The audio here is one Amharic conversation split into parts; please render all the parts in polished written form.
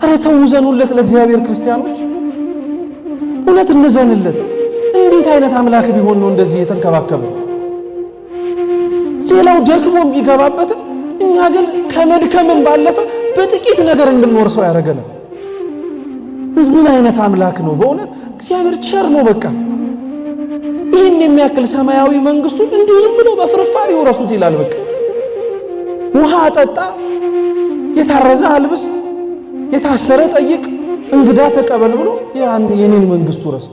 አረ ተውዘኑለት ለእግዚአብሔር ክርስቲያኖች እውነት እንዘንለት። እንዴት አይነት አምላክ ቢሆን ነው እንደዚህ የተንከባከበው? ሌላው ደክሞ ቢገባበት እኛ ግን ከመድከምን ባለፈ በጥቂት ነገር እንድንወርሰው ያደረገናል። ምን አይነት አምላክ ነው በእውነት! እግዚአብሔር ቸር ነው። በቃ ይህን የሚያክል ሰማያዊ መንግስቱን እንዲሁ ዝም ብሎ በፍርፋሪ ወረሱት ይላል። በቃ ውሃ አጠጣ፣ የታረዘ አልብስ፣ የታሰረ ጠይቅ፣ እንግዳ ተቀበል ብሎ የኔን መንግስት ወረሰ።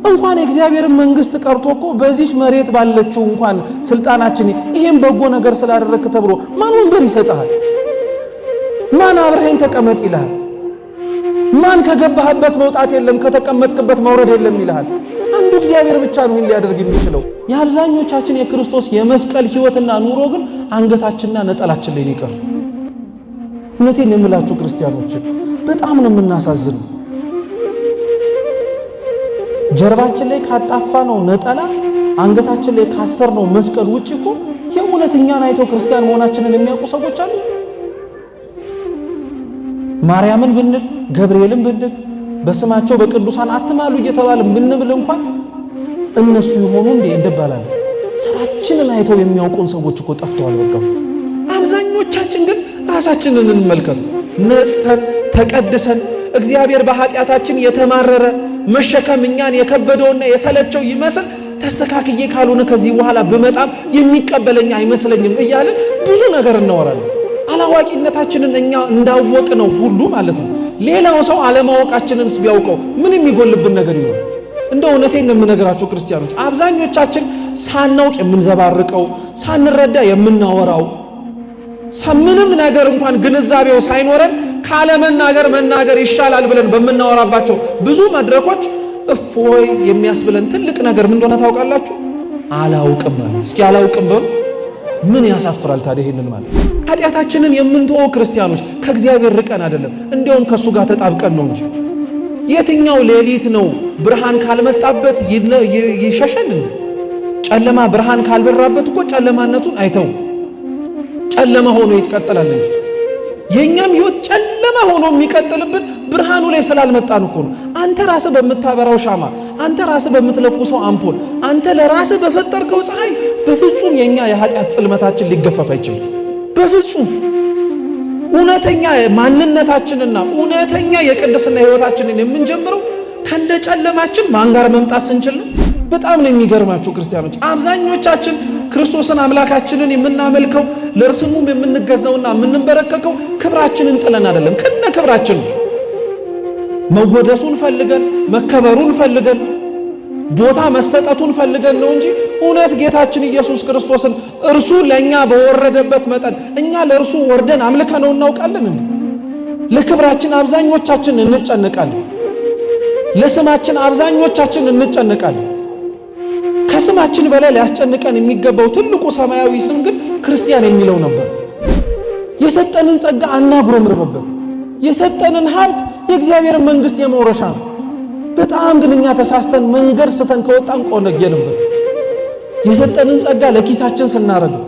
እንኳን የእግዚአብሔርን መንግስት ቀርቶ እኮ በዚህ መሬት ባለችው እንኳን ስልጣናችን ይሄን በጎ ነገር ስላደረክ ተብሎ ማን ወንበር ይሰጣል? ማን አብረኸኝ ተቀመጥ ይልሃል? ማን ከገባህበት መውጣት የለም ከተቀመጥክበት መውረድ የለም ይልሃል? አንዱ እግዚአብሔር ብቻ ነው ይሄን ሊያደርግ የሚችለው። የአብዛኞቻችን የክርስቶስ የመስቀል ህይወትና ኑሮ ግን አንገታችንና ነጠላችን ላይ ነው ይቀር። እውነቴን የምላችሁ ክርስቲያኖች በጣም ነው የምናሳዝነው። ጀርባችን ላይ ካጣፋ ነው ነጠላ አንገታችን ላይ ካሰር ነው መስቀል ውጪ እኮ የእውነተኛን አይተው ክርስቲያን መሆናችንን የሚያውቁ ሰዎች አሉ። ማርያምን ብንል ገብርኤልን ብንል በስማቸው በቅዱሳን አትማሉ እየተባለ ብንብል እንኳን እነሱ ይሆኑ እንዴ እንደባላል። ስራችንን አይተው የሚያውቁን ሰዎች እኮ ጠፍተዋል። በቃ አብዛኞቻችን ግን ራሳችንን እንመልከት። ነጽተን ተቀድሰን እግዚአብሔር በኃጢአታችን የተማረረ መሸከም እኛን የከበደውና የሰለቸው ይመስል ተስተካክዬ ካልሆነ ከዚህ በኋላ ብመጣም የሚቀበለኝ አይመስለኝም እያለ ብዙ ነገር እናወራለን። አላዋቂነታችንን እኛ እንዳወቅ ነው ሁሉ ማለት ነው። ሌላው ሰው አለማወቃችንን ቢያውቀው ምን የሚጎልብን ነገር ይኖር? እንደው እውነቴን የምነግራችሁ ክርስቲያኖች አብዛኞቻችን ሳናውቅ የምንዘባርቀው ሳንረዳ የምናወራው ምንም ነገር እንኳን ግንዛቤው ሳይኖረን ካለመናገር መናገር ይሻላል ብለን በምናወራባቸው ብዙ መድረኮች እፎይ የሚያስብለን ትልቅ ነገር ምን እንደሆነ ታውቃላችሁ? አላውቅም ማለት። እስኪ አላውቅም በሉ። ምን ያሳፍራል ታዲያ ይሄንን ማለት? ኃጢአታችንን የምንተወው ክርስቲያኖች ከእግዚአብሔር ርቀን አይደለም፣ እንዲያውም ከሱ ጋር ተጣብቀን ነው እንጂ። የትኛው ሌሊት ነው ብርሃን ካልመጣበት ይሸሻል እንዴ? ጨለማ ብርሃን ካልበራበት እኮ ጨለማነቱን አይተው ጨለማ ሆኖ ይቀጥላል እንጂ የኛም ህይወት ጨለማ ሆኖ የሚቀጥልብን ብርሃኑ ላይ ስላልመጣን እኮ ነው። አንተ ራስህ በምታበራው ሻማ፣ አንተ ራስህ በምትለኩሰው አምፖል፣ አንተ ለራስህ በፈጠርከው ፀሐይ በፍጹም የኛ የኃጢአት ጽልመታችን ሊገፈፍ አይችልም። በፍጹም እውነተኛ ማንነታችንና እውነተኛ የቅድስና ህይወታችንን የምንጀምረው ከእንደ ጨለማችን ማን ጋር መምጣት ስንችል ነው። በጣም ነው የሚገርማችሁ ክርስቲያኖች፣ አብዛኞቻችን ክርስቶስን አምላካችንን የምናመልከው ለእርሱም የምንገዛውና የምንበረከከው ክብራችንን ጥለን አይደለም፣ ከነ ክብራችን መወደሱን ፈልገን መከበሩን ፈልገን ቦታ መሰጠቱን ፈልገን ነው እንጂ እውነት ጌታችን ኢየሱስ ክርስቶስን እርሱ ለኛ በወረደበት መጠን እኛ ለእርሱ ወርደን አምልከነው እናውቃለን እንዴ? ለክብራችን አብዛኞቻችን እንጨነቃለን። ለስማችን አብዛኞቻችን እንጨነቃለን። ከስማችን በላይ ሊያስጨንቀን የሚገባው ትልቁ ሰማያዊ ስም ግን ክርስቲያን የሚለው ነበር። የሰጠንን ጸጋ አናጉረምርምበት። የሰጠንን ሀብት የእግዚአብሔር መንግስት የመውረሻ ነው። በጣም ግን እኛ ተሳስተን መንገድ ስተን ከወጣን ቆነጀንበት። የሰጠንን ጸጋ ለኪሳችን ስናረገው፣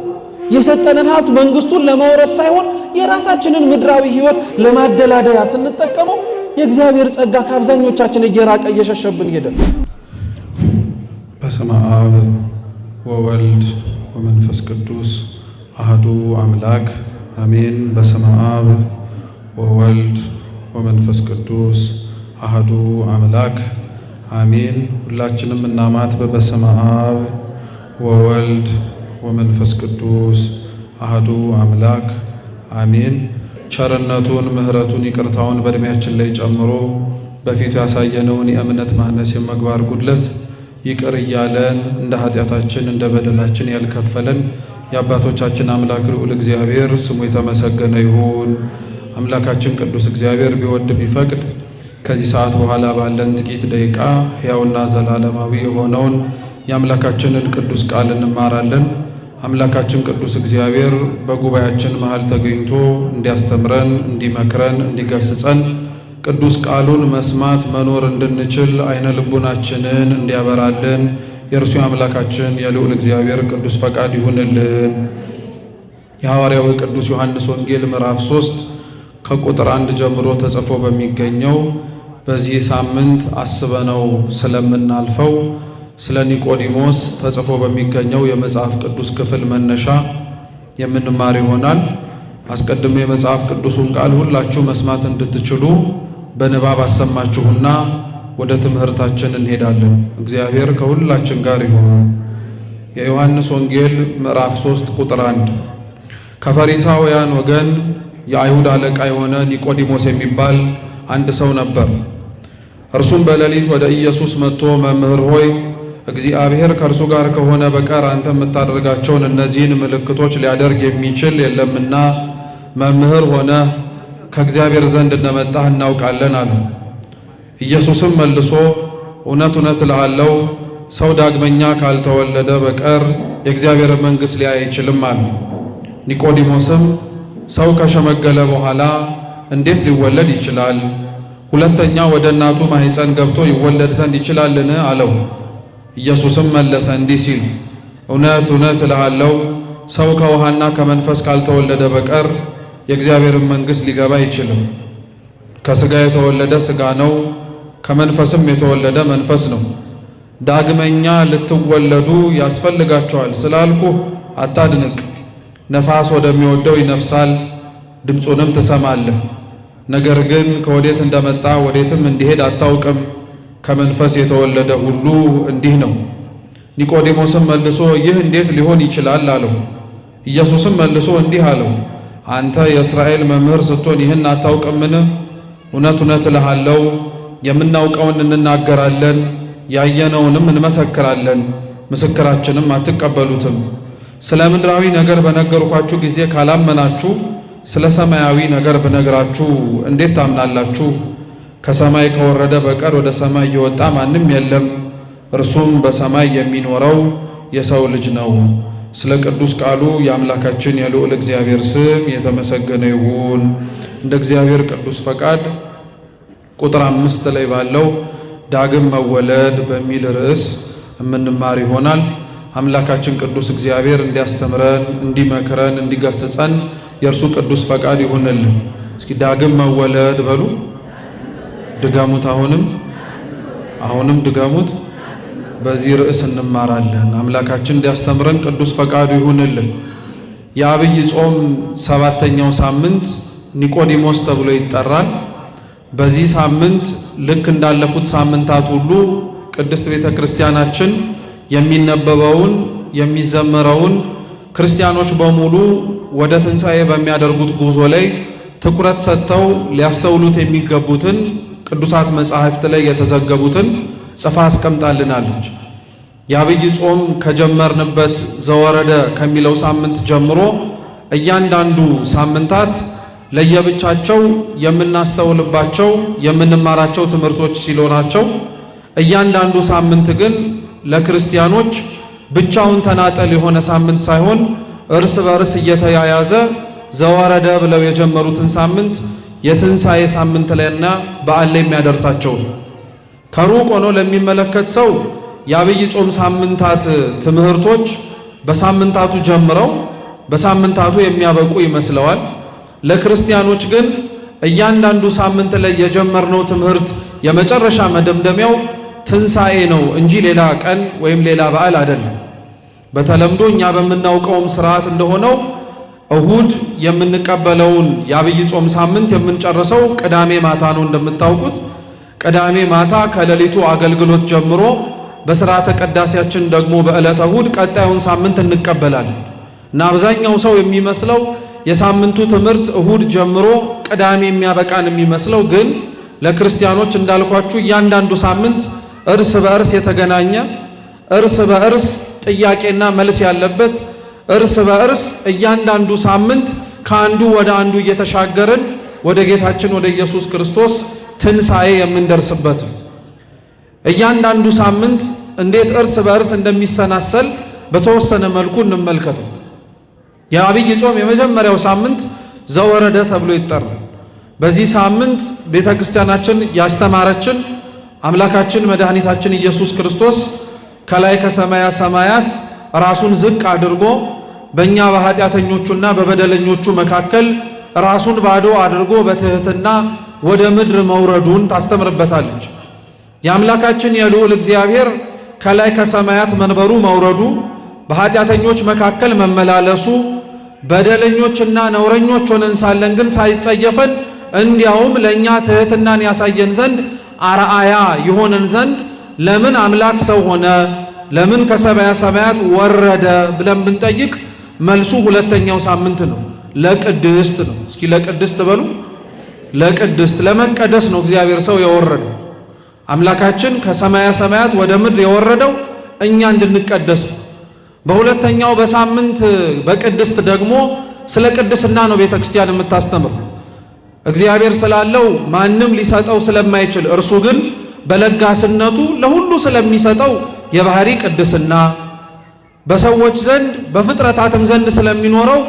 የሰጠንን ሀብት መንግስቱን ለመውረስ ሳይሆን የራሳችንን ምድራዊ ህይወት ለማደላደያ ስንጠቀመው የእግዚአብሔር ጸጋ ከአብዛኞቻችን እየራቀ እየሸሸብን ሄደ። በስመ አብ ወወልድ ወመንፈስ ቅዱስ አሐዱ አምላክ አሜን። በስመ አብ ወወልድ ወመንፈስ ቅዱስ አሐዱ አምላክ አሜን። ሁላችንም እናማትብ። በስመ አብ ወወልድ ወመንፈስ ቅዱስ አሐዱ አምላክ አሜን። ቸርነቱን ምሕረቱን ይቅርታውን በእድሜያችን ላይ ጨምሮ በፊቱ ያሳየነውን የእምነት ማነስ የመግባር ጉድለት ይቅር እያለን እንደ ኃጢአታችን እንደ በደላችን ያልከፈለን የአባቶቻችን አምላክ ልዑል እግዚአብሔር ስሙ የተመሰገነ ይሁን። አምላካችን ቅዱስ እግዚአብሔር ቢወድ ቢፈቅድ ከዚህ ሰዓት በኋላ ባለን ጥቂት ደቂቃ ሕያውና ዘላለማዊ የሆነውን የአምላካችንን ቅዱስ ቃል እንማራለን። አምላካችን ቅዱስ እግዚአብሔር በጉባኤያችን መሃል ተገኝቶ እንዲያስተምረን፣ እንዲመክረን፣ እንዲገስጸን ቅዱስ ቃሉን መስማት መኖር እንድንችል አይነ ልቡናችንን እንዲያበራልን የእርሱ አምላካችን የልዑል እግዚአብሔር ቅዱስ ፈቃድ ይሁንልን። የሐዋርያው ቅዱስ ዮሐንስ ወንጌል ምዕራፍ 3 ከቁጥር 1 ጀምሮ ተጽፎ በሚገኘው በዚህ ሳምንት አስበነው ስለምናልፈው ስለ ኒቆዲሞስ ተጽፎ በሚገኘው የመጽሐፍ ቅዱስ ክፍል መነሻ የምንማር ይሆናል። አስቀድሜ የመጽሐፍ ቅዱሱን ቃል ሁላችሁ መስማት እንድትችሉ በንባብ አሰማችሁና ወደ ትምህርታችን እንሄዳለን። እግዚአብሔር ከሁላችን ጋር ይሁን። የዮሐንስ ወንጌል ምዕራፍ 3 ቁጥር 1 ከፈሪሳውያን ወገን የአይሁድ አለቃ የሆነ ኒቆዲሞስ የሚባል አንድ ሰው ነበር። እርሱም በሌሊት ወደ ኢየሱስ መጥቶ መምህር ሆይ እግዚአብሔር ከእርሱ ጋር ከሆነ በቀር አንተ የምታደርጋቸውን እነዚህን ምልክቶች ሊያደርግ የሚችል የለምና መምህር ሆነ ከእግዚአብሔር ዘንድ እንደመጣህ እናውቃለን አለው። ኢየሱስም መልሶ እውነት እውነት እልሃለሁ ሰው ዳግመኛ ካልተወለደ በቀር የእግዚአብሔር መንግሥት ሊያይ አይችልም አለ። ኒቆዲሞስም ሰው ከሸመገለ በኋላ እንዴት ሊወለድ ይችላል? ሁለተኛ ወደ እናቱ ማኅፀን ገብቶ ይወለድ ዘንድ ይችላልን? አለው። ኢየሱስም መለሰ እንዲህ ሲል እውነት እውነት እልሃለሁ ሰው ከውሃና ከመንፈስ ካልተወለደ በቀር የእግዚአብሔርን መንግሥት ሊገባ አይችልም። ከሥጋ የተወለደ ሥጋ ነው፣ ከመንፈስም የተወለደ መንፈስ ነው። ዳግመኛ ልትወለዱ ያስፈልጋቸዋል ስላልኩህ አታድንቅ። ነፋስ ወደሚወደው ይነፍሳል፣ ድምፁንም ትሰማለህ፣ ነገር ግን ከወዴት እንደመጣ ወዴትም እንዲሄድ አታውቅም። ከመንፈስ የተወለደ ሁሉ እንዲህ ነው። ኒቆዲሞስም መልሶ ይህ እንዴት ሊሆን ይችላል? አለው። ኢየሱስም መልሶ እንዲህ አለው፣ አንተ የእስራኤል መምህር ስትሆን ይህን አታውቅምን? እውነት እውነት እልሃለሁ የምናውቀውን እንናገራለን፣ ያየነውንም እንመሰክራለን፣ ምስክራችንም አትቀበሉትም። ስለ ምድራዊ ነገር በነገርኳችሁ ጊዜ ካላመናችሁ ስለ ሰማያዊ ነገር ብነግራችሁ እንዴት ታምናላችሁ? ከሰማይ ከወረደ በቀር ወደ ሰማይ የወጣ ማንም የለም፣ እርሱም በሰማይ የሚኖረው የሰው ልጅ ነው። ስለ ቅዱስ ቃሉ የአምላካችን የልዑል እግዚአብሔር ስም የተመሰገነ ይሁን። እንደ እግዚአብሔር ቅዱስ ፈቃድ ቁጥር 5 ላይ ባለው ዳግም መወለድ በሚል ርዕስ የምንማር ይሆናል። አምላካችን ቅዱስ እግዚአብሔር እንዲያስተምረን፣ እንዲመክረን፣ እንዲገስጸን የእርሱ ቅዱስ ፈቃድ ይሁንልን። እስኪ ዳግም መወለድ በሉ። ድገሙት። አሁንም ድገሙት። በዚህ ርዕስ እንማራለን። አምላካችን እንዲያስተምረን ቅዱስ ፈቃዱ ይሁንልን። የአብይ ጾም 7ኛው ሳምንት ኒቆዲሞስ ተብሎ ይጠራል። በዚህ ሳምንት ልክ እንዳለፉት ሳምንታት ሁሉ ቅድስት ቤተ ክርስቲያናችን የሚነበበውን የሚዘመረውን ክርስቲያኖች በሙሉ ወደ ትንሣኤ በሚያደርጉት ጉዞ ላይ ትኩረት ሰጥተው ሊያስተውሉት የሚገቡትን ቅዱሳት መጻሕፍት ላይ የተዘገቡትን ጽፋ አስቀምጣልናለች። የአብይ ጾም ከጀመርንበት ዘወረደ ከሚለው ሳምንት ጀምሮ እያንዳንዱ ሳምንታት ለየብቻቸው የምናስተውልባቸው የምንማራቸው ትምህርቶች ሲኖራቸው፣ እያንዳንዱ ሳምንት ግን ለክርስቲያኖች ብቻውን ተናጠል የሆነ ሳምንት ሳይሆን እርስ በርስ እየተያያዘ ዘወረደ ብለው የጀመሩትን ሳምንት የትንሣኤ ሳምንት ላይና በዓል ላይ የሚያደርሳቸው ከሩቅ ሆኖ ለሚመለከት ሰው የአብይ ጾም ሳምንታት ትምህርቶች በሳምንታቱ ጀምረው በሳምንታቱ የሚያበቁ ይመስለዋል። ለክርስቲያኖች ግን እያንዳንዱ ሳምንት ላይ የጀመርነው ትምህርት የመጨረሻ መደምደሚያው ትንሣኤ ነው እንጂ ሌላ ቀን ወይም ሌላ በዓል አይደለም። በተለምዶ እኛ በምናውቀውም ስርዓት እንደሆነው እሁድ የምንቀበለውን የአብይ ጾም ሳምንት የምንጨርሰው ቅዳሜ ማታ ነው። እንደምታውቁት ቅዳሜ ማታ ከሌሊቱ አገልግሎት ጀምሮ በስርዓተ ቅዳሴያችን ደግሞ በዕለተ እሁድ ቀጣዩን ሳምንት እንቀበላለን እና አብዛኛው ሰው የሚመስለው የሳምንቱ ትምህርት እሁድ ጀምሮ ቅዳሜ የሚያበቃን የሚመስለው፣ ግን ለክርስቲያኖች እንዳልኳችሁ እያንዳንዱ ሳምንት እርስ በእርስ የተገናኘ እርስ በእርስ ጥያቄና መልስ ያለበት እርስ በእርስ እያንዳንዱ ሳምንት ከአንዱ ወደ አንዱ እየተሻገርን ወደ ጌታችን ወደ ኢየሱስ ክርስቶስ ትንሣኤ የምንደርስበት እያንዳንዱ ሳምንት እንዴት እርስ በእርስ እንደሚሰናሰል በተወሰነ መልኩ እንመልከተው። የአብይ ጾም የመጀመሪያው ሳምንት ዘወረደ ተብሎ ይጠራል። በዚህ ሳምንት ቤተ ክርስቲያናችን ያስተማረችን አምላካችን መድኃኒታችን ኢየሱስ ክርስቶስ ከላይ ከሰማያ ሰማያት ራሱን ዝቅ አድርጎ በእኛ በኃጢአተኞቹና በበደለኞቹ መካከል ራሱን ባዶ አድርጎ በትህትና ወደ ምድር መውረዱን ታስተምርበታለች። የአምላካችን የልዑል እግዚአብሔር ከላይ ከሰማያት መንበሩ መውረዱ፣ በኃጢአተኞች መካከል መመላለሱ፣ በደለኞችና ነውረኞች ሆነን ሳለን ግን ሳይጸየፈን እንዲያውም ለእኛ ትህትናን ያሳየን ዘንድ አርአያ ይሆነን ዘንድ ለምን አምላክ ሰው ሆነ? ለምን ከሰማያ ሰማያት ወረደ ብለን ብንጠይቅ መልሱ ሁለተኛው ሳምንት ነው። ለቅድስት ነው። እስኪ ለቅድስት በሉ። ለቅድስት ለመቀደስ ነው እግዚአብሔር ሰው የወረደው። አምላካችን ከሰማያ ሰማያት ወደ ምድር የወረደው እኛ እንድንቀደስ ነው። በሁለተኛው በሳምንት በቅድስት ደግሞ ስለ ቅድስና ነው ቤተ ክርስቲያን የምታስተምር። እግዚአብሔር ስላለው ማንም ሊሰጠው ስለማይችል እርሱ ግን በለጋስነቱ ለሁሉ ስለሚሰጠው የባህሪ ቅድስና፣ በሰዎች ዘንድ በፍጥረታትም ዘንድ ስለሚኖረው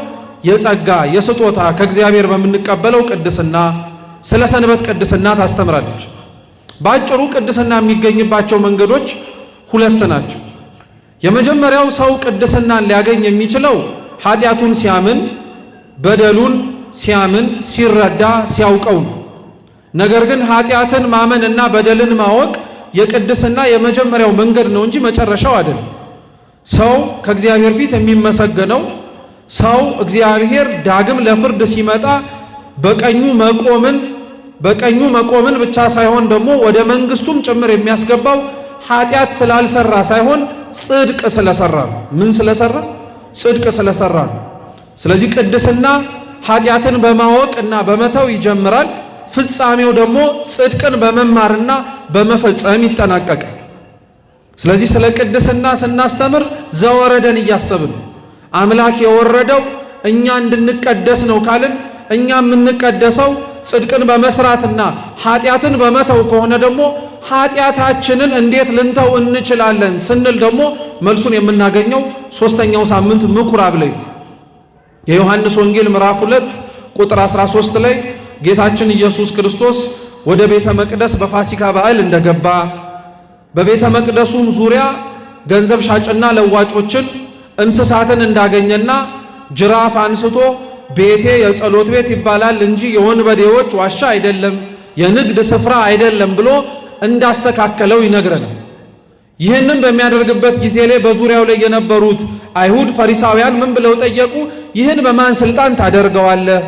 የጸጋ የስጦታ ከእግዚአብሔር በምንቀበለው ቅድስና፣ ስለ ሰንበት ቅድስና ታስተምራለች። ባጭሩ ቅድስና የሚገኝባቸው መንገዶች ሁለት ናቸው። የመጀመሪያው ሰው ቅድስናን ሊያገኝ የሚችለው ኃጢአቱን ሲያምን፣ በደሉን ሲያምን፣ ሲረዳ፣ ሲያውቀው ነው። ነገር ግን ኃጢአትን ማመንና በደልን ማወቅ የቅድስና የመጀመሪያው መንገድ ነው እንጂ መጨረሻው አይደለም። ሰው ከእግዚአብሔር ፊት የሚመሰገነው ሰው እግዚአብሔር ዳግም ለፍርድ ሲመጣ በቀኙ መቆምን ብቻ ሳይሆን ደግሞ ወደ መንግስቱም ጭምር የሚያስገባው ኃጢአት ስላልሰራ ሳይሆን ጽድቅ ስለሰራ ነው። ምን ስለሰራ? ጽድቅ ስለሰራ ነው። ስለዚህ ቅድስና ኃጢአትን በማወቅና በመተው ይጀምራል። ፍጻሜው ደግሞ ጽድቅን በመማርና በመፈጸም ይጠናቀቃል። ስለዚህ ስለ ቅድስና ስናስተምር ዘወረደን እያሰብን አምላክ የወረደው እኛ እንድንቀደስ ነው ካልን እኛ የምንቀደሰው ጽድቅን በመስራትና ኃጢአትን በመተው ከሆነ ደግሞ ኃጢአታችንን እንዴት ልንተው እንችላለን ስንል ደግሞ መልሱን የምናገኘው ሶስተኛው ሳምንት ምኩራብ ላይ የዮሐንስ ወንጌል ምዕራፍ 2 ቁጥር 13 ላይ ጌታችን ኢየሱስ ክርስቶስ ወደ ቤተ መቅደስ በፋሲካ በዓል እንደገባ በቤተ መቅደሱም ዙሪያ ገንዘብ ሻጭና ለዋጮችን እንስሳትን እንዳገኘና ጅራፍ አንስቶ ቤቴ የጸሎት ቤት ይባላል እንጂ የወንበዴዎች ዋሻ አይደለም፣ የንግድ ስፍራ አይደለም ብሎ እንዳስተካከለው ይነግረናል። ይህንን በሚያደርግበት ጊዜ ላይ በዙሪያው ላይ የነበሩት አይሁድ ፈሪሳውያን ምን ብለው ጠየቁ? ይህን በማን ስልጣን ታደርገዋለህ?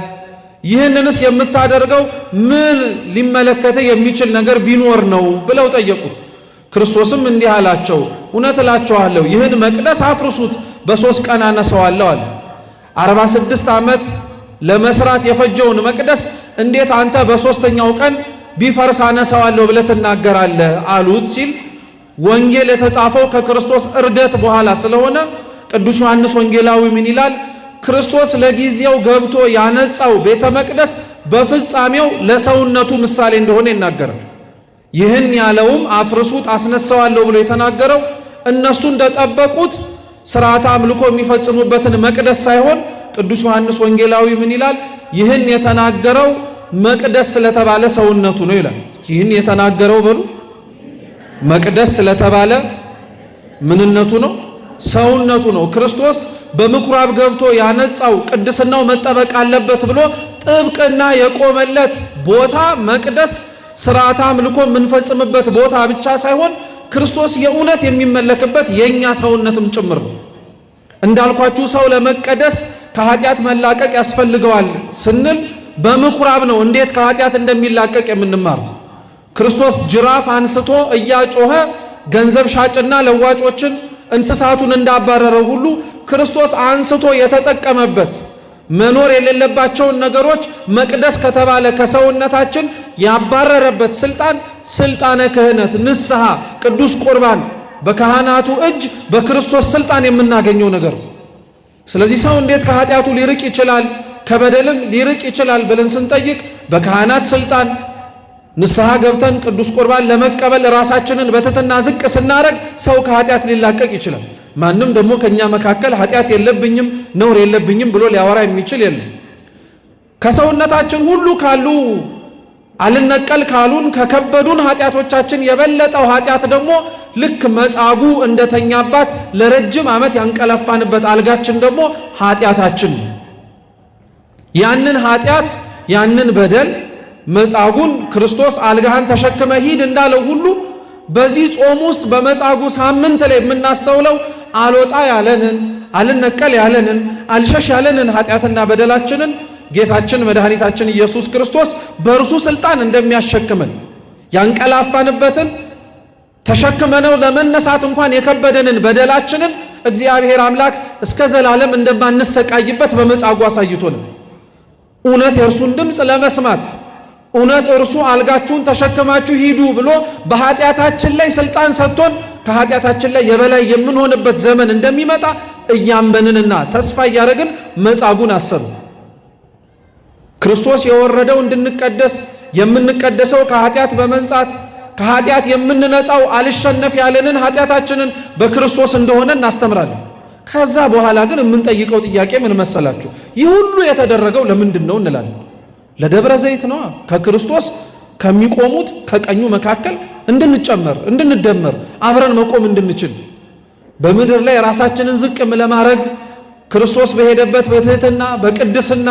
ይህንንስ የምታደርገው ምን ሊመለከተ የሚችል ነገር ቢኖር ነው ብለው ጠየቁት። ክርስቶስም እንዲህ አላቸው፣ እውነት እላችኋለሁ ይህን መቅደስ አፍርሱት፣ በ3 ቀን አነሳዋለሁ አለ። 46 ዓመት ለመስራት የፈጀውን መቅደስ እንዴት አንተ በ3ኛው ቀን ቢፈርስ አነሳዋለሁ ብለህ ትናገራለህ አሉት ሲል ወንጌል የተጻፈው ከክርስቶስ እርገት በኋላ ስለሆነ ቅዱስ ዮሐንስ ወንጌላዊ ምን ይላል? ክርስቶስ ለጊዜው ገብቶ ያነጻው ቤተ መቅደስ በፍጻሜው ለሰውነቱ ምሳሌ እንደሆነ ይናገራል። ይህን ያለውም አፍርሱት አስነሳዋለሁ ብሎ የተናገረው እነሱ እንደጠበቁት ሥርዓተ አምልኮ የሚፈጽሙበትን መቅደስ ሳይሆን ቅዱስ ዮሐንስ ወንጌላዊ ምን ይላል? ይህን የተናገረው መቅደስ ስለተባለ ሰውነቱ ነው ይላል። ይህን የተናገረው በሉ መቅደስ ስለተባለ ምንነቱ ነው? ሰውነቱ ነው። ክርስቶስ በምኩራብ ገብቶ ያነጻው ቅድስናው መጠበቅ አለበት ብሎ ጥብቅና የቆመለት ቦታ መቅደስ ሥርዓተ አምልኮ የምንፈጽምበት ቦታ ብቻ ሳይሆን ክርስቶስ የእውነት የሚመለክበት የኛ ሰውነትም ጭምር ነው። እንዳልኳችሁ ሰው ለመቀደስ ከኃጢአት መላቀቅ ያስፈልገዋል ስንል በምኩራብ ነው እንዴት ከኃጢአት እንደሚላቀቅ የምንማር። ክርስቶስ ጅራፍ አንስቶ እያጮኸ ገንዘብ ሻጭና ለዋጮችን እንስሳቱን እንዳባረረው ሁሉ ክርስቶስ አንስቶ የተጠቀመበት መኖር የሌለባቸውን ነገሮች መቅደስ ከተባለ ከሰውነታችን ያባረረበት ስልጣነ ክህነት፣ ንስሐ፣ ቅዱስ ቁርባን በካህናቱ እጅ በክርስቶስ ስልጣን የምናገኘው ነገር። ስለዚህ ሰው እንዴት ከኃጢአቱ ሊርቅ ይችላል? ከበደልም ሊርቅ ይችላል ብለን ስንጠይቅ በካህናት ስልጣን ንስሐ ገብተን ቅዱስ ቁርባን ለመቀበል ራሳችንን በትሕትና ዝቅ ስናደርግ ሰው ከኃጢአት ሊላቀቅ ይችላል። ማንም ደግሞ ከኛ መካከል ኃጢአት የለብኝም ነውር የለብኝም ብሎ ሊያወራ የሚችል የለም። ከሰውነታችን ሁሉ ካሉ አልነቀል ካሉን ከከበዱን ኃጢአቶቻችን የበለጠው ኃጢአት ደግሞ ልክ መጻጉዕ እንደተኛባት ለረጅም ዓመት ያንቀላፋንበት አልጋችን ደግሞ ኃጢአታችን። ያንን ኃጢአት ያንን በደል መጻጉዕን ክርስቶስ አልጋህን ተሸክመ ሂድ እንዳለው ሁሉ በዚህ ጾም ውስጥ በመጻጉዕ ሳምንት ላይ የምናስተውለው አልወጣ ያለንን አልነቀል ያለንን አልሸሽ ያለንን ኃጢአትና በደላችንን ጌታችን መድኃኒታችን ኢየሱስ ክርስቶስ በእርሱ ሥልጣን እንደሚያሸክመን ያንቀላፋንበትን ተሸክመነው ለመነሳት እንኳን የከበደንን በደላችንን እግዚአብሔር አምላክ እስከ ዘላለም እንደማንሰቃይበት በመጻጉዕ አሳይቶናል። እውነት የእርሱን ድምፅ ለመስማት እውነት እርሱ አልጋችሁን ተሸክማችሁ ሂዱ ብሎ በኃጢአታችን ላይ ሥልጣን ሰጥቶን ከኃጢአታችን ላይ የበላይ የምንሆንበት ዘመን እንደሚመጣ እያመንንና ተስፋ እያደረግን መጻጉዕን አሰብ ክርስቶስ የወረደው እንድንቀደስ የምንቀደሰው ከኃጢአት በመንጻት ከኃጢአት የምንነጻው አልሸነፍ ያለንን ኃጢአታችንን በክርስቶስ እንደሆነ እናስተምራለን። ከዛ በኋላ ግን የምንጠይቀው ጥያቄ ምን መሰላችሁ? ይህ ሁሉ የተደረገው ለምንድን ነው እንላለን። ለደብረ ዘይት ነው። ከክርስቶስ ከሚቆሙት ከቀኙ መካከል እንድንጨመር እንድንደመር አብረን መቆም እንድንችል በምድር ላይ ራሳችንን ዝቅ ለማድረግ ክርስቶስ በሄደበት በትህትና በቅድስና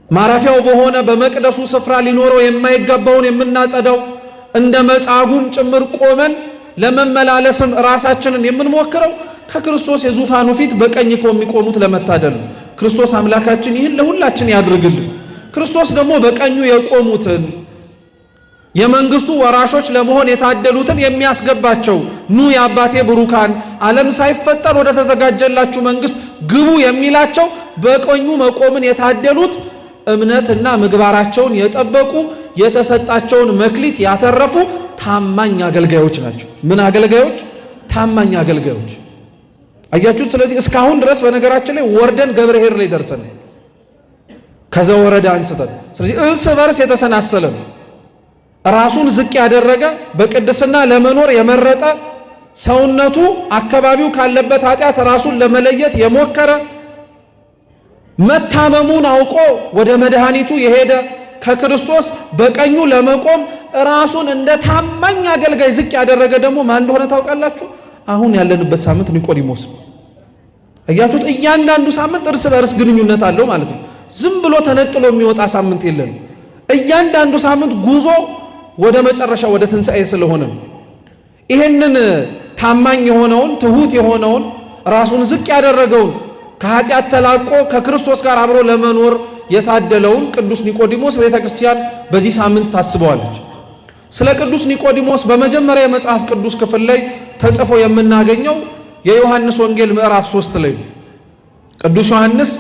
ማረፊያው በሆነ በመቅደሱ ስፍራ ሊኖረው የማይገባውን የምናጸዳው እንደ መጻጉዕም ጭምር ቆመን ለመመላለስም ራሳችንን የምንሞክረው ከክርስቶስ የዙፋኑ ፊት በቀኝ ከሚቆሙት ለመታደል ክርስቶስ አምላካችን ይህን ለሁላችን ያድርግልን። ክርስቶስ ደግሞ በቀኙ የቆሙትን የመንግስቱ ወራሾች ለመሆን የታደሉትን የሚያስገባቸው ኑ የአባቴ ብሩካን ዓለም ሳይፈጠር ወደ ተዘጋጀላችሁ መንግስት ግቡ የሚላቸው በቀኙ መቆምን የታደሉት እምነትና ምግባራቸውን የጠበቁ የተሰጣቸውን መክሊት ያተረፉ ታማኝ አገልጋዮች ናቸው። ምን አገልጋዮች? ታማኝ አገልጋዮች። አያችሁት? ስለዚህ እስካሁን ድረስ በነገራችን ላይ ወርደን ገብርኄር ላይ ደርሰን ከዛ ወረዳ አንስተን ስለዚህ እርስ በርስ የተሰናሰለ ራሱን ዝቅ ያደረገ በቅድስና ለመኖር የመረጠ ሰውነቱ አካባቢው ካለበት ኃጢአት ራሱን ለመለየት የሞከረ መታመሙን አውቆ ወደ መድኃኒቱ የሄደ ከክርስቶስ በቀኙ ለመቆም ራሱን እንደ ታማኝ አገልጋይ ዝቅ ያደረገ ደግሞ ማን እንደሆነ ታውቃላችሁ? አሁን ያለንበት ሳምንት ኒቆዲሞስ ነው። አያችሁት? እያንዳንዱ ሳምንት እርስ በርስ ግንኙነት አለው ማለት ነው። ዝም ብሎ ተነጥሎ የሚወጣ ሳምንት የለንም። እያንዳንዱ ሳምንት ጉዞ ወደ መጨረሻ ወደ ትንሣኤ ስለሆነ ይሄንን ታማኝ የሆነውን ትሁት የሆነውን ራሱን ዝቅ ያደረገውን ከኃጢአት ተላቆ ከክርስቶስ ጋር አብሮ ለመኖር የታደለውን ቅዱስ ኒቆዲሞስ ቤተ ክርስቲያን በዚህ ሳምንት ታስበዋለች። ስለ ቅዱስ ኒቆዲሞስ በመጀመሪያ የመጽሐፍ ቅዱስ ክፍል ላይ ተጽፎ የምናገኘው የዮሐንስ ወንጌል ምዕራፍ 3 ላይ ቅዱስ ዮሐንስ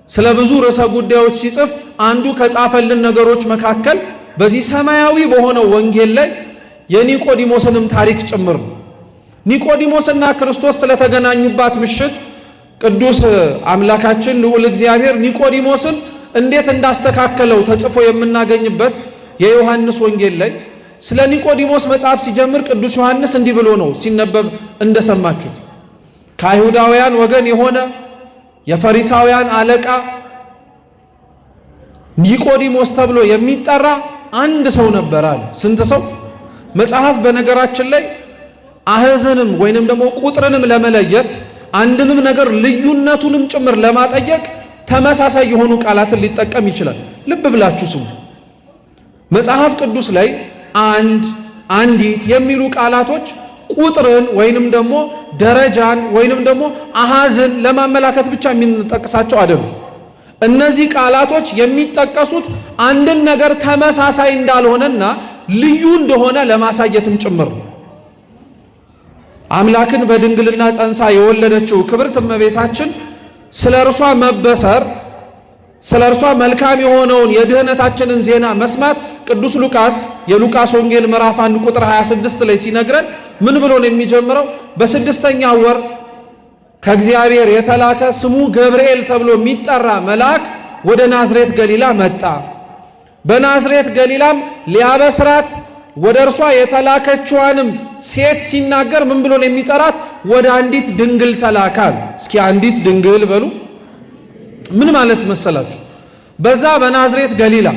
ስለ ብዙ ርዕሰ ጉዳዮች ሲጽፍ አንዱ ከጻፈልን ነገሮች መካከል በዚህ ሰማያዊ በሆነው ወንጌል ላይ የኒቆዲሞስንም ታሪክ ጭምር ነው። ኒቆዲሞስና ክርስቶስ ስለተገናኙባት ምሽት ቅዱስ አምላካችን ልዑል እግዚአብሔር ኒቆዲሞስን እንዴት እንዳስተካከለው ተጽፎ የምናገኝበት የዮሐንስ ወንጌል ላይ ስለ ኒቆዲሞስ መጽሐፍ ሲጀምር ቅዱስ ዮሐንስ እንዲህ ብሎ ነው ሲነበብ እንደሰማችሁት። ከአይሁዳውያን ወገን የሆነ የፈሪሳውያን አለቃ ኒቆዲሞስ ተብሎ የሚጠራ አንድ ሰው ነበር አለ። ስንት ሰው? መጽሐፍ በነገራችን ላይ አህዝንም ወይንም ደግሞ ቁጥርንም ለመለየት አንድንም ነገር ልዩነቱንም ጭምር ለማጠየቅ ተመሳሳይ የሆኑ ቃላትን ሊጠቀም ይችላል። ልብ ብላችሁ ስሙ። መጽሐፍ ቅዱስ ላይ አንድ፣ አንዲት የሚሉ ቃላቶች ቁጥርን ወይንም ደግሞ ደረጃን ወይንም ደግሞ አሃዝን ለማመላከት ብቻ የምንጠቅሳቸው አይደሉም። እነዚህ ቃላቶች የሚጠቀሱት አንድን ነገር ተመሳሳይ እንዳልሆነና ልዩ እንደሆነ ለማሳየትም ጭምር ነው። አምላክን በድንግልና ጸንሳ የወለደችው ክብርት እመቤታችን ስለ እርሷ መበሰር ስለ እርሷ መልካም የሆነውን የድህነታችንን ዜና መስማት ቅዱስ ሉቃስ የሉቃስ ወንጌል ምዕራፍ 1 ቁጥር 26 ላይ ሲነግረን ምን ብሎ ነው የሚጀምረው? በስድስተኛ ወር ከእግዚአብሔር የተላከ ስሙ ገብርኤል ተብሎ የሚጠራ መልአክ ወደ ናዝሬት ገሊላ መጣ። በናዝሬት ገሊላም ሊያበስራት ወደ እርሷ የተላከችዋንም ሴት ሲናገር ምን ብሎ ነው የሚጠራት? ወደ አንዲት ድንግል ተላካል። እስኪ አንዲት ድንግል በሉ። ምን ማለት መሰላችሁ? በዛ በናዝሬት ገሊላ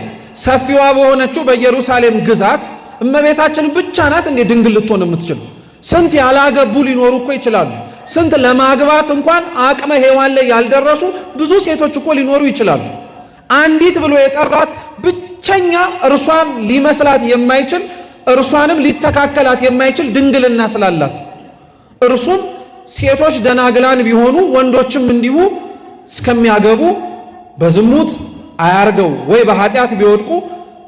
ሰፊዋ በሆነችው በኢየሩሳሌም ግዛት እመቤታችን ብቻ ናት እንዴ ድንግል ልትሆን የምትችል? ስንት ያላገቡ ሊኖሩ እኮ ይችላሉ። ስንት ለማግባት እንኳን አቅመ ሔዋን ላይ ያልደረሱ ብዙ ሴቶች እኮ ሊኖሩ ይችላሉ። አንዲት ብሎ የጠራት ብቸኛ እርሷን ሊመስላት የማይችል እርሷንም ሊተካከላት የማይችል ድንግልና ስላላት፣ እርሱም ሴቶች ደናግላን ቢሆኑ ወንዶችም እንዲሁ እስከሚያገቡ በዝሙት አያርገው ወይ በኃጢአት ቢወድቁ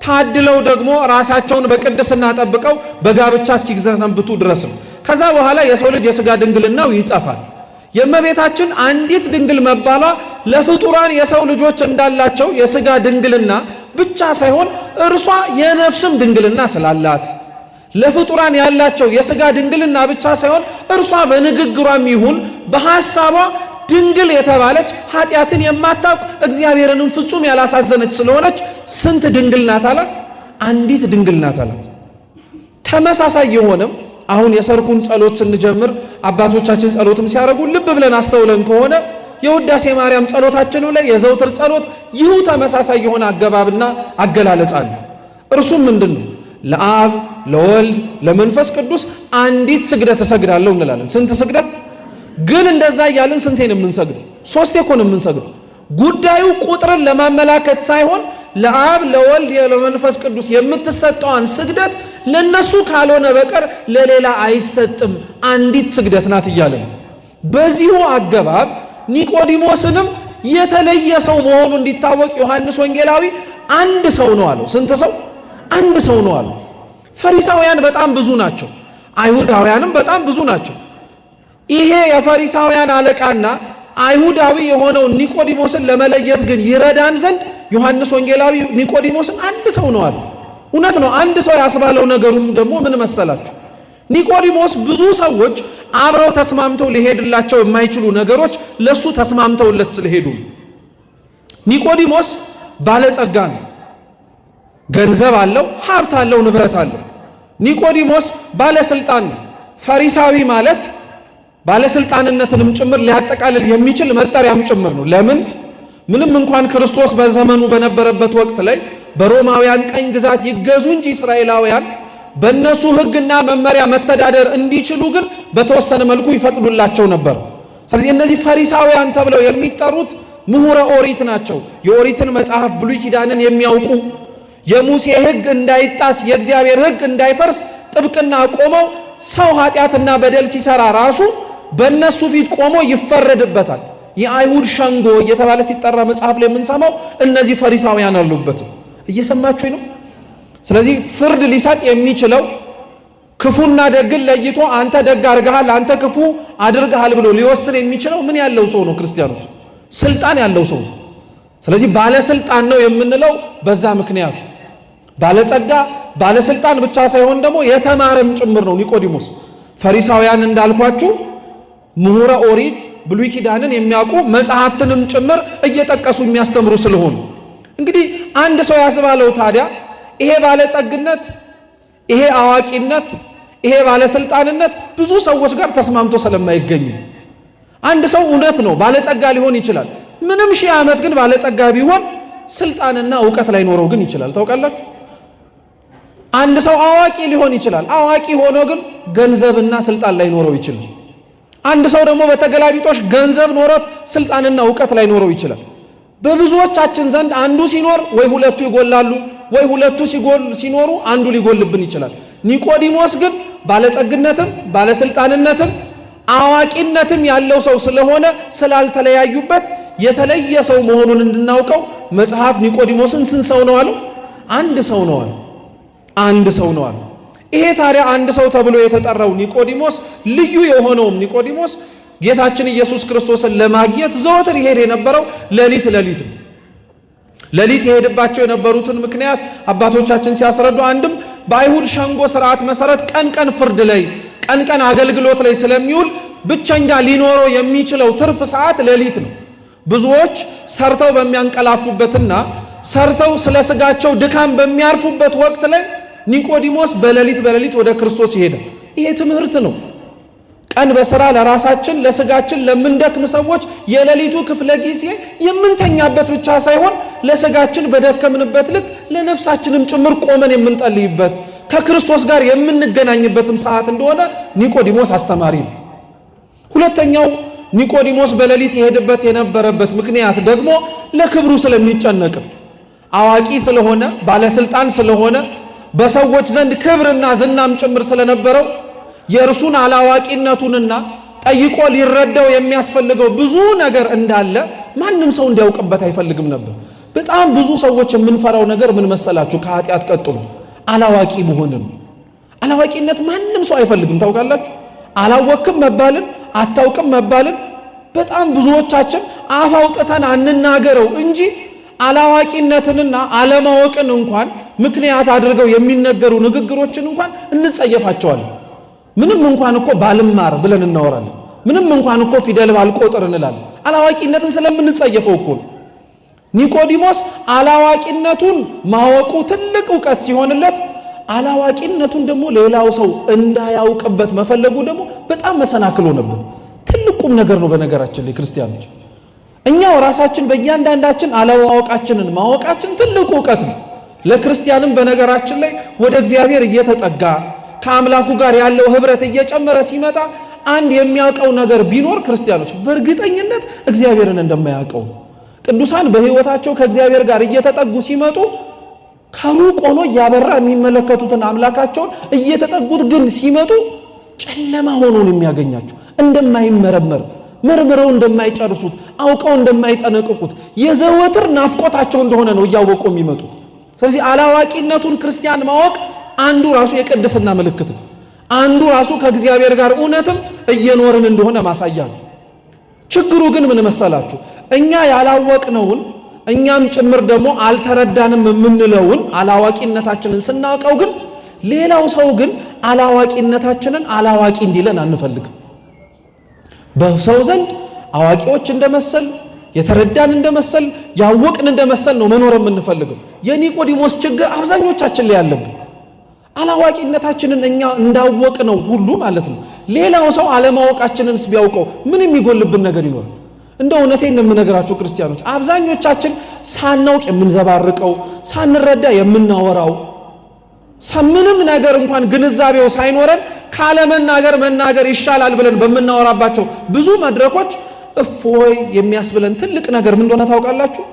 ታድለው ደግሞ ራሳቸውን በቅድስና ጠብቀው በጋብቻ እስኪሰነብቱ ድረስ ነው። ከዛ በኋላ የሰው ልጅ የሥጋ ድንግልናው ይጠፋል። የእመቤታችን አንዲት ድንግል መባሏ ለፍጡራን የሰው ልጆች እንዳላቸው የሥጋ ድንግልና ብቻ ሳይሆን እርሷ የነፍስም ድንግልና ስላላት ለፍጡራን ያላቸው የሥጋ ድንግልና ብቻ ሳይሆን እርሷ በንግግሯም ይሁን በሐሳቧ ድንግል የተባለች ኃጢአትን የማታውቅ እግዚአብሔርንም ፍጹም ያላሳዘነች ስለሆነች ስንት ድንግል ናት አላት? አንዲት ድንግል ናት አላት። ተመሳሳይ የሆነም አሁን የሰርኩን ጸሎት ስንጀምር አባቶቻችን ጸሎትም ሲያደርጉ ልብ ብለን አስተውለን ከሆነ የውዳሴ ማርያም ጸሎታችንም ላይ የዘውትር ጸሎት ይሁ ተመሳሳይ የሆነ አገባብና አገላለጽ አለ። እርሱም ምንድን ነው? ለአብ ለወልድ ለመንፈስ ቅዱስ አንዲት ስግደት እሰግዳለሁ እንላለን። ስንት ስግደት ግን እንደዛ እያልን ስንቴ ነው የምንሰግደው? ሶስቴ እኮ ነው የምንሰግደው። ጉዳዩ ቁጥርን ለማመላከት ሳይሆን ለአብ ለወልድ ለመንፈስ ቅዱስ የምትሰጠዋን ስግደት ለነሱ ካልሆነ በቀር ለሌላ አይሰጥም፣ አንዲት ስግደት ናት እያለ ነው። በዚሁ አገባብ ኒቆዲሞስንም የተለየ ሰው መሆኑ እንዲታወቅ ዮሐንስ ወንጌላዊ አንድ ሰው ነው አለው። ስንት ሰው? አንድ ሰው ነው አለው። ፈሪሳውያን በጣም ብዙ ናቸው፣ አይሁዳውያንም በጣም ብዙ ናቸው። ይሄ የፈሪሳውያን አለቃና አይሁዳዊ የሆነው ኒቆዲሞስን ለመለየት ግን ይረዳን ዘንድ ዮሐንስ ወንጌላዊ ኒቆዲሞስን አንድ ሰው ነው አለ። እውነት ነው። አንድ ሰው ያስባለው ነገሩም ደግሞ ምን መሰላችሁ? ኒቆዲሞስ ብዙ ሰዎች አብረው ተስማምተው ሊሄድላቸው የማይችሉ ነገሮች ለሱ ተስማምተውለት ስለሄዱ፣ ኒቆዲሞስ ባለጸጋ ነው፣ ገንዘብ አለው፣ ሀብት አለው፣ ንብረት አለው። ኒቆዲሞስ ባለስልጣን ነው። ፈሪሳዊ ማለት ባለስልጣንነትንም ጭምር ሊያጠቃልል የሚችል መጠሪያም ጭምር ነው። ለምን? ምንም እንኳን ክርስቶስ በዘመኑ በነበረበት ወቅት ላይ በሮማውያን ቀኝ ግዛት ይገዙ እንጂ እስራኤላውያን በእነሱ ሕግና መመሪያ መተዳደር እንዲችሉ ግን በተወሰነ መልኩ ይፈቅዱላቸው ነበር። ስለዚህ እነዚህ ፈሪሳውያን ተብለው የሚጠሩት ምሁረ ኦሪት ናቸው። የኦሪትን መጽሐፍ ብሉይ ኪዳንን የሚያውቁ የሙሴ ሕግ እንዳይጣስ የእግዚአብሔር ሕግ እንዳይፈርስ ጥብቅና ቆመው ሰው ኃጢአትና በደል ሲሰራ ራሱ በእነሱ ፊት ቆሞ ይፈረድበታል። የአይሁድ ሸንጎ እየተባለ ሲጠራ መጽሐፍ ላይ የምንሰማው እነዚህ ፈሪሳውያን አሉበት። እየሰማችሁ ነው? ስለዚህ ፍርድ ሊሰጥ የሚችለው ክፉና ደግን ለይቶ አንተ ደግ አድርገሃል፣ አንተ ክፉ አድርገሃል ብሎ ሊወስን የሚችለው ምን ያለው ሰው ነው? ክርስቲያኖች፣ ስልጣን ያለው ሰው። ስለዚህ ባለስልጣን ነው የምንለው በዛ ምክንያት ባለጸጋ ባለስልጣን ብቻ ሳይሆን ደግሞ የተማረም ጭምር ነው ኒቆዲሞስ። ፈሪሳውያን እንዳልኳችሁ ምሁረ ኦሪት ብሉይ ኪዳንን የሚያውቁ መጽሐፍትንም ጭምር እየጠቀሱ የሚያስተምሩ ስለሆኑ እንግዲህ አንድ ሰው ያስባለው ታዲያ ይሄ ባለጸግነት፣ ይሄ አዋቂነት፣ ይሄ ባለስልጣንነት ብዙ ሰዎች ጋር ተስማምቶ ስለማይገኙ አንድ ሰው እውነት ነው ባለጸጋ ሊሆን ይችላል። ምንም ሺህ ዓመት ግን ባለጸጋ ቢሆን ስልጣንና እውቀት ላይኖረው ግን ይችላል። ታውቃላችሁ? አንድ ሰው አዋቂ ሊሆን ይችላል። አዋቂ ሆኖ ግን ገንዘብና ስልጣን ላይኖረው ይችላል። አንድ ሰው ደግሞ በተገላቢጦሽ ገንዘብ ኖሮት ስልጣንና እውቀት ላይኖረው ይችላል። በብዙዎቻችን ዘንድ አንዱ ሲኖር ወይ ሁለቱ ይጎላሉ፣ ወይ ሁለቱ ሲኖሩ አንዱ ሊጎልብን ይችላል። ኒቆዲሞስ ግን ባለጸግነትም ባለስልጣንነትም አዋቂነትም ያለው ሰው ስለሆነ ስላልተለያዩበት የተለየ ሰው መሆኑን እንድናውቀው መጽሐፍ ኒቆዲሞስን ስንት ሰው ነው አለው? አንድ ሰው ነው አለው። አንድ ሰው ነው አለው። ይሄ ታዲያ አንድ ሰው ተብሎ የተጠራው ኒቆዲሞስ ልዩ የሆነውም ኒቆዲሞስ ጌታችን ኢየሱስ ክርስቶስን ለማግኘት ዘወትር ይሄድ የነበረው ሌሊት ነው። ሌሊት የሄድባቸው የነበሩትን ምክንያት አባቶቻችን ሲያስረዱ አንድም በአይሁድ ሸንጎ ስርዓት መሰረት ቀን ፍርድ ላይ ቀን አገልግሎት ላይ ስለሚውል ብቸኛ ሊኖረው የሚችለው ትርፍ ሰዓት ሌሊት ነው። ብዙዎች ሰርተው በሚያንቀላፉበትና ሰርተው ስለ ስጋቸው ድካም በሚያርፉበት ወቅት ላይ ኒቆዲሞስ በሌሊት ወደ ክርስቶስ ይሄዳል። ይሄ ትምህርት ነው። ቀን በሥራ ለራሳችን ለስጋችን ለምንደክም ሰዎች የሌሊቱ ክፍለ ጊዜ የምንተኛበት ብቻ ሳይሆን ለስጋችን በደከምንበት ልክ ለነፍሳችንም ጭምር ቆመን የምንጠልይበት ከክርስቶስ ጋር የምንገናኝበትም ሰዓት እንደሆነ ኒቆዲሞስ አስተማሪ ነው። ሁለተኛው ኒቆዲሞስ በሌሊት የሄደበት የነበረበት ምክንያት ደግሞ ለክብሩ ስለሚጨነቅ አዋቂ ስለሆነ ባለስልጣን ስለሆነ በሰዎች ዘንድ ክብርና ዝናም ጭምር ስለነበረው የእርሱን አላዋቂነቱንና ጠይቆ ሊረዳው የሚያስፈልገው ብዙ ነገር እንዳለ ማንም ሰው እንዲያውቅበት አይፈልግም ነበር። በጣም ብዙ ሰዎች የምንፈራው ነገር ምን መሰላችሁ? ከኃጢአት ቀጥሎ አላዋቂ መሆንን። አላዋቂነት ማንም ሰው አይፈልግም። ታውቃላችሁ? አላወቅም መባልን፣ አታውቅም መባልን በጣም ብዙዎቻችን አፍ አውጥተን አንናገረው እንጂ አላዋቂነትንና አለማወቅን እንኳን ምክንያት አድርገው የሚነገሩ ንግግሮችን እንኳን እንጸየፋቸዋለን። ምንም እንኳን እኮ ባልማር ብለን እናወራለን። ምንም እንኳን እኮ ፊደል ባልቆጥር እንላለን። አላዋቂነትን ስለምንጸየፈው እኮ ነው። ኒቆዲሞስ አላዋቂነቱን ማወቁ ትልቅ ዕውቀት ሲሆንለት አላዋቂነቱን ደግሞ ሌላው ሰው እንዳያውቅበት መፈለጉ ደግሞ በጣም መሰናክል ሆነበት። ትልቁም ነገር ነው። በነገራችን ላይ ክርስቲያኖች እኛው ራሳችን በእያንዳንዳችን አለማወቃችንን ማወቃችን ትልቁ ዕውቀት ነው። ለክርስቲያንም በነገራችን ላይ ወደ እግዚአብሔር እየተጠጋ ከአምላኩ ጋር ያለው ህብረት እየጨመረ ሲመጣ አንድ የሚያውቀው ነገር ቢኖር ክርስቲያኖች በእርግጠኝነት እግዚአብሔርን እንደማያውቀው። ቅዱሳን በህይወታቸው ከእግዚአብሔር ጋር እየተጠጉ ሲመጡ ከሩቅ ሆኖ እያበራ የሚመለከቱትን አምላካቸውን እየተጠጉት ግን ሲመጡ ጨለማ ሆኖ ነው የሚያገኛቸው። እንደማይመረመር መርምረው እንደማይጨርሱት አውቀው እንደማይጠነቅቁት የዘወትር ናፍቆታቸው እንደሆነ ነው እያወቁ የሚመጡት። ስለዚህ አላዋቂነቱን ክርስቲያን ማወቅ አንዱ ራሱ የቅድስና ምልክት ነው። አንዱ ራሱ ከእግዚአብሔር ጋር እውነትም እየኖርን እንደሆነ ማሳያ ነው። ችግሩ ግን ምን መሰላችሁ? እኛ ያላወቅነውን እኛም ጭምር ደግሞ አልተረዳንም የምንለውን አላዋቂነታችንን ስናውቀው ግን ሌላው ሰው ግን አላዋቂነታችንን አላዋቂ እንዲለን አንፈልግም። በሰው ዘንድ አዋቂዎች እንደመሰል የተረዳን እንደመሰል ያወቅን እንደመሰል ነው መኖር የምንፈልገው። የኒቆዲሞስ ችግር አብዛኞቻችን ላይ ያለብን አላዋቂነታችንን እኛ እንዳወቅነው ሁሉ ማለት ነው ሌላው ሰው አለማወቃችንን ቢያውቀው ምን የሚጎልብን ነገር ይኖራል? እንደ እውነቴን የምነግራችሁ ክርስቲያኖች አብዛኞቻችን ሳናውቅ የምንዘባርቀው ሳንረዳ የምናወራው ምንም ነገር እንኳን ግንዛቤው ሳይኖረን ካለመናገር መናገር ይሻላል ብለን በምናወራባቸው ብዙ መድረኮች እፎይ የሚያስብለን ትልቅ ነገር ምን እንደሆነ ታውቃላችሁ?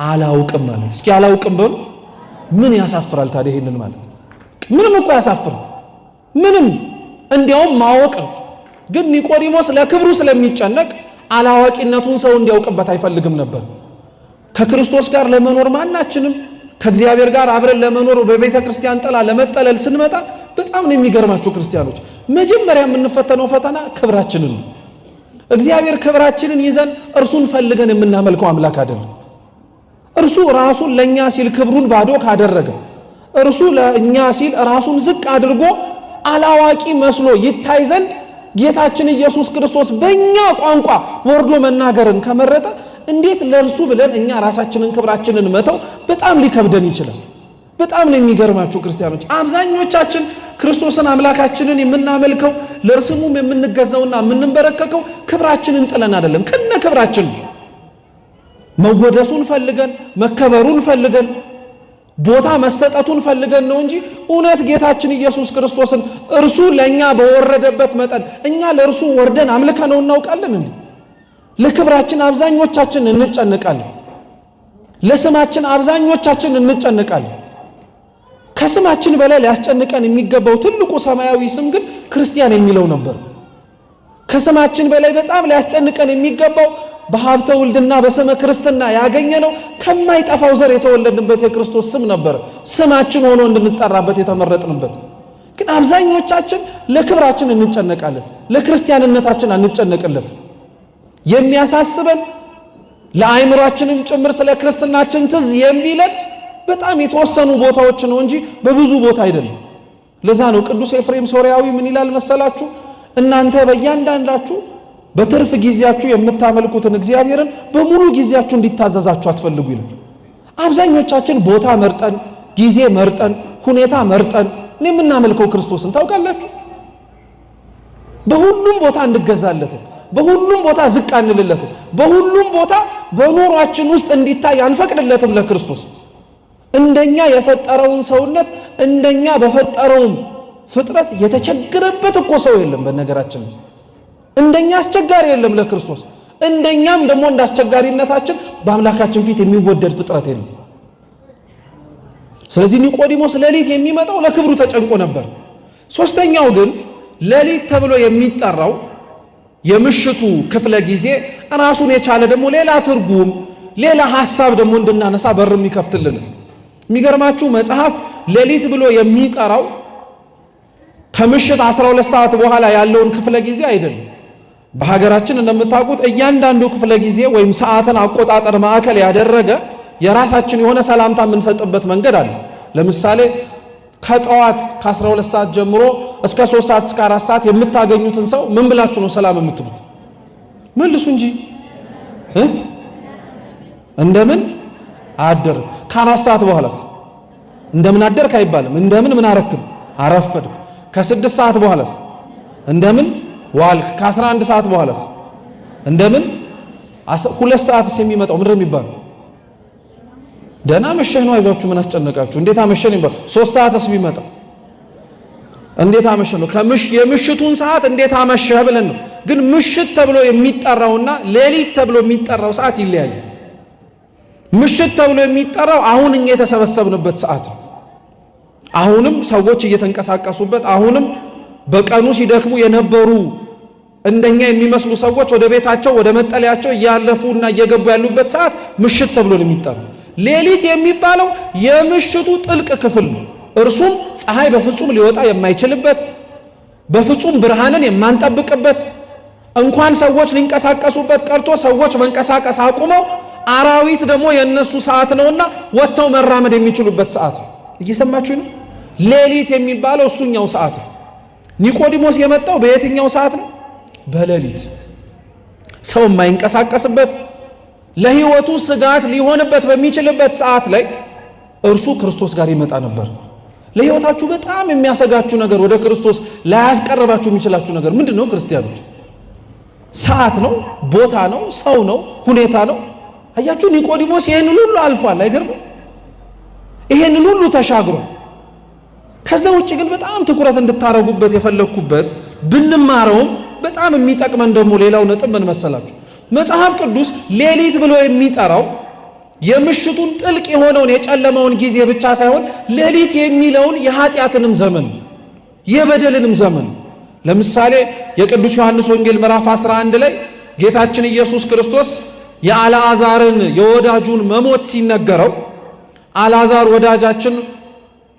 አላውቅም ማለት። እስኪ አላውቅም በሉ። ምን ያሳፍራል ታዲያ? ይሄንን ማለት ምንም እኮ ያሳፍራል። ምንም እንዲያውም ማወቅ ነው። ግን ኒቆዲሞስ ለክብሩ ስለሚጨነቅ አላዋቂነቱን ሰው እንዲያውቅበት አይፈልግም ነበር። ከክርስቶስ ጋር ለመኖር ማናችንም ከእግዚአብሔር ጋር አብረን ለመኖር በቤተ ክርስቲያን ጥላ ለመጠለል ስንመጣ በጣም ነው የሚገርማችሁ ክርስቲያኖች፣ መጀመሪያ የምንፈተነው ፈተና ክብራችንን ነው። እግዚአብሔር ክብራችንን ይዘን እርሱን ፈልገን የምናመልከው አምላክ አይደለም። እርሱ ራሱን ለኛ ሲል ክብሩን ባዶ ካደረገ እርሱ ለኛ ሲል ራሱን ዝቅ አድርጎ አላዋቂ መስሎ ይታይ ዘንድ ጌታችን ኢየሱስ ክርስቶስ በእኛ ቋንቋ ወርዶ መናገርን ከመረጠ እንዴት ለእርሱ ብለን እኛ ራሳችንን ክብራችንን መተው በጣም ሊከብደን ይችላል። በጣም ነው የሚገርማችሁ ክርስቲያኖች፣ አብዛኞቻችን ክርስቶስን አምላካችንን የምናመልከው ለእርሱም የምንገዛውና የምንበረከከው ክብራችንን ጥለን አይደለም። ከነ ክብራችን መወደሱን ፈልገን መከበሩን ፈልገን ቦታ መሰጠቱን ፈልገን ነው እንጂ እውነት ጌታችን ኢየሱስ ክርስቶስን እርሱ ለኛ በወረደበት መጠን እኛ ለእርሱ ወርደን አምልከነው እናውቃለን እንዴ? ለክብራችን አብዛኞቻችን እንጨነቃለን። ለስማችን አብዛኞቻችን እንጨነቃለን። ከስማችን በላይ ሊያስጨንቀን የሚገባው ትልቁ ሰማያዊ ስም ግን ክርስቲያን የሚለው ነበር። ከስማችን በላይ በጣም ሊያስጨንቀን የሚገባው በሀብተ ውልድና በስመ ክርስትና ያገኘነው ከማይጠፋው ዘር የተወለድንበት የክርስቶስ ስም ነበር፣ ስማችን ሆኖ እንድንጠራበት የተመረጥንበት። ግን አብዛኞቻችን ለክብራችን እንጨነቃለን፣ ለክርስቲያንነታችን አንጨነቅለት። የሚያሳስበን ለአእምሯችንም ጭምር ስለ ክርስትናችን ትዝ የሚለን በጣም የተወሰኑ ቦታዎች ነው እንጂ በብዙ ቦታ አይደለም። ለዛ ነው ቅዱስ ኤፍሬም ሶርያዊ ምን ይላል መሰላችሁ? እናንተ በእያንዳንዳችሁ በትርፍ ጊዜያችሁ የምታመልኩትን እግዚአብሔርን በሙሉ ጊዜያችሁ እንዲታዘዛችሁ አትፈልጉ ይላል። አብዛኞቻችን ቦታ መርጠን ጊዜ መርጠን ሁኔታ መርጠን ነው የምናመልከው ክርስቶስን። ታውቃላችሁ? በሁሉም ቦታ እንገዛለትም፣ በሁሉም ቦታ ዝቅ አንልለትም፣ በሁሉም ቦታ በኑሯችን ውስጥ እንዲታይ አንፈቅድለትም ለክርስቶስ። እንደኛ የፈጠረውን ሰውነት እንደኛ በፈጠረውም ፍጥረት የተቸገረበት እኮ ሰው የለም። በነገራችን እንደኛ አስቸጋሪ የለም ለክርስቶስ። እንደኛም ደግሞ እንዳስቸጋሪነታችን በአምላካችን ፊት የሚወደድ ፍጥረት የለም። ስለዚህ ኒቆዲሞስ ሌሊት የሚመጣው ለክብሩ ተጨንቆ ነበር። ሶስተኛው ግን ሌሊት ተብሎ የሚጠራው የምሽቱ ክፍለ ጊዜ ራሱን የቻለ ደግሞ ሌላ ትርጉም ሌላ ሐሳብ ደግሞ እንድናነሳ በር የሚከፍትልን። የሚገርማችሁ መጽሐፍ ሌሊት ብሎ የሚጠራው ከምሽት 12 ሰዓት በኋላ ያለውን ክፍለ ጊዜ አይደለም። በሀገራችን እንደምታውቁት እያንዳንዱ ክፍለ ጊዜ ወይም ሰዓትን አቆጣጠር ማዕከል ያደረገ የራሳችን የሆነ ሰላምታ የምንሰጥበት መንገድ አለ። ለምሳሌ ከጠዋት ከ12 ሰዓት ጀምሮ እስከ 3 ሰዓት እስከ 4 ሰዓት የምታገኙትን ሰው ምን ብላችሁ ነው ሰላም የምትሉት? መልሱ እንጂ እንደምን አደር። ከ4 ሰዓት በኋላስ እንደምን አደርክ አይባልም። እንደምን ምን አረክም አረፈድክ። ከ6 ሰዓት በኋላስ እንደምን ዋልክ። ከ11 ሰዓት በኋላስ እንደምን 2 ሰዓትስ የሚመጣው ምንድን ነው የሚባለው? ደህና መሸህ ነው። አይዟችሁ ምን አስጨነቃችሁ? እንዴት አመሸን ይባል። 3 ሰዓትስ ቢመጣ እንዴት አመሸህ ነው። የምሽቱን ሰዓት እንዴት አመሸህ ብለን ነው። ግን ምሽት ተብሎ የሚጠራውና ሌሊት ተብሎ የሚጠራው ሰዓት ይለያያል። ምሽት ተብሎ የሚጠራው አሁን እኛ የተሰበሰብንበት ሰዓት ነው። አሁንም ሰዎች እየተንቀሳቀሱበት፣ አሁንም በቀኑ ሲደክሙ የነበሩ እንደኛ የሚመስሉ ሰዎች ወደ ቤታቸው ወደ መጠለያቸው እያለፉና እየገቡ ያሉበት ሰዓት ምሽት ተብሎ ነው የሚጠራው። ሌሊት የሚባለው የምሽቱ ጥልቅ ክፍል ነው። እርሱም ፀሐይ በፍጹም ሊወጣ የማይችልበት፣ በፍጹም ብርሃንን የማንጠብቅበት፣ እንኳን ሰዎች ሊንቀሳቀሱበት ቀርቶ ሰዎች መንቀሳቀስ አቁመው አራዊት ደግሞ የነሱ ሰዓት ነውና ወጥተው መራመድ የሚችሉበት ሰዓት ነው። እየሰማችሁ ነው? ሌሊት የሚባለው እሱኛው ሰዓት ነው። ኒቆዲሞስ የመጣው በየትኛው ሰዓት ነው? በሌሊት። ሰው የማይንቀሳቀስበት ለሕይወቱ ስጋት ሊሆንበት በሚችልበት ሰዓት ላይ እርሱ ክርስቶስ ጋር ይመጣ ነበር። ለሕይወታችሁ በጣም የሚያሰጋችሁ ነገር፣ ወደ ክርስቶስ ላያስቀርባችሁ የሚችላችሁ ነገር ምንድን ነው? ክርስቲያኖች፣ ሰዓት ነው? ቦታ ነው? ሰው ነው? ሁኔታ ነው? አያችሁ፣ ኒቆዲሞስ ይህንን ሁሉ አልፏል። አይገርም? ይህንን ሁሉ ተሻግሯል። ከዛ ውጭ ግን በጣም ትኩረት እንድታረጉበት የፈለግኩበት ብንማረውም በጣም የሚጠቅመን ደግሞ ሌላው ነጥብ ምን መሰላችሁ? መጽሐፍ ቅዱስ ሌሊት ብሎ የሚጠራው የምሽቱን ጥልቅ የሆነውን የጨለማውን ጊዜ ብቻ ሳይሆን ሌሊት የሚለውን የኃጢአትንም ዘመን የበደልንም ዘመን። ለምሳሌ የቅዱስ ዮሐንስ ወንጌል ምዕራፍ 11 ላይ ጌታችን ኢየሱስ ክርስቶስ የአልዓዛርን የወዳጁን መሞት ሲነገረው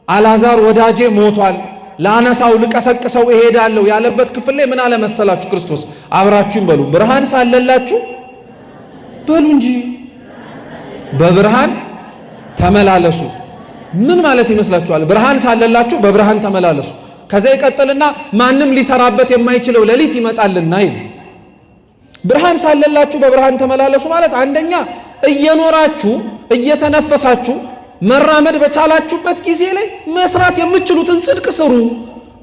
አልዓዛር ወዳጄ ሞቷል፣ ላነሳው ልቀሰቅሰው እሄዳለሁ ያለበት ክፍል ላይ ምን አለ መሰላችሁ? ክርስቶስ አብራችሁም በሉ ብርሃን ሳለላችሁ በሉ እንጂ በብርሃን ተመላለሱ። ምን ማለት ይመስላችኋል? ብርሃን ሳለላችሁ በብርሃን ተመላለሱ። ከዛ ይቀጥልና ማንም ሊሰራበት የማይችለው ሌሊት ይመጣልና ይል። ብርሃን ሳለላችሁ በብርሃን ተመላለሱ ማለት አንደኛ እየኖራችሁ እየተነፈሳችሁ መራመድ በቻላችሁበት ጊዜ ላይ መስራት የምትችሉትን ጽድቅ ስሩ፣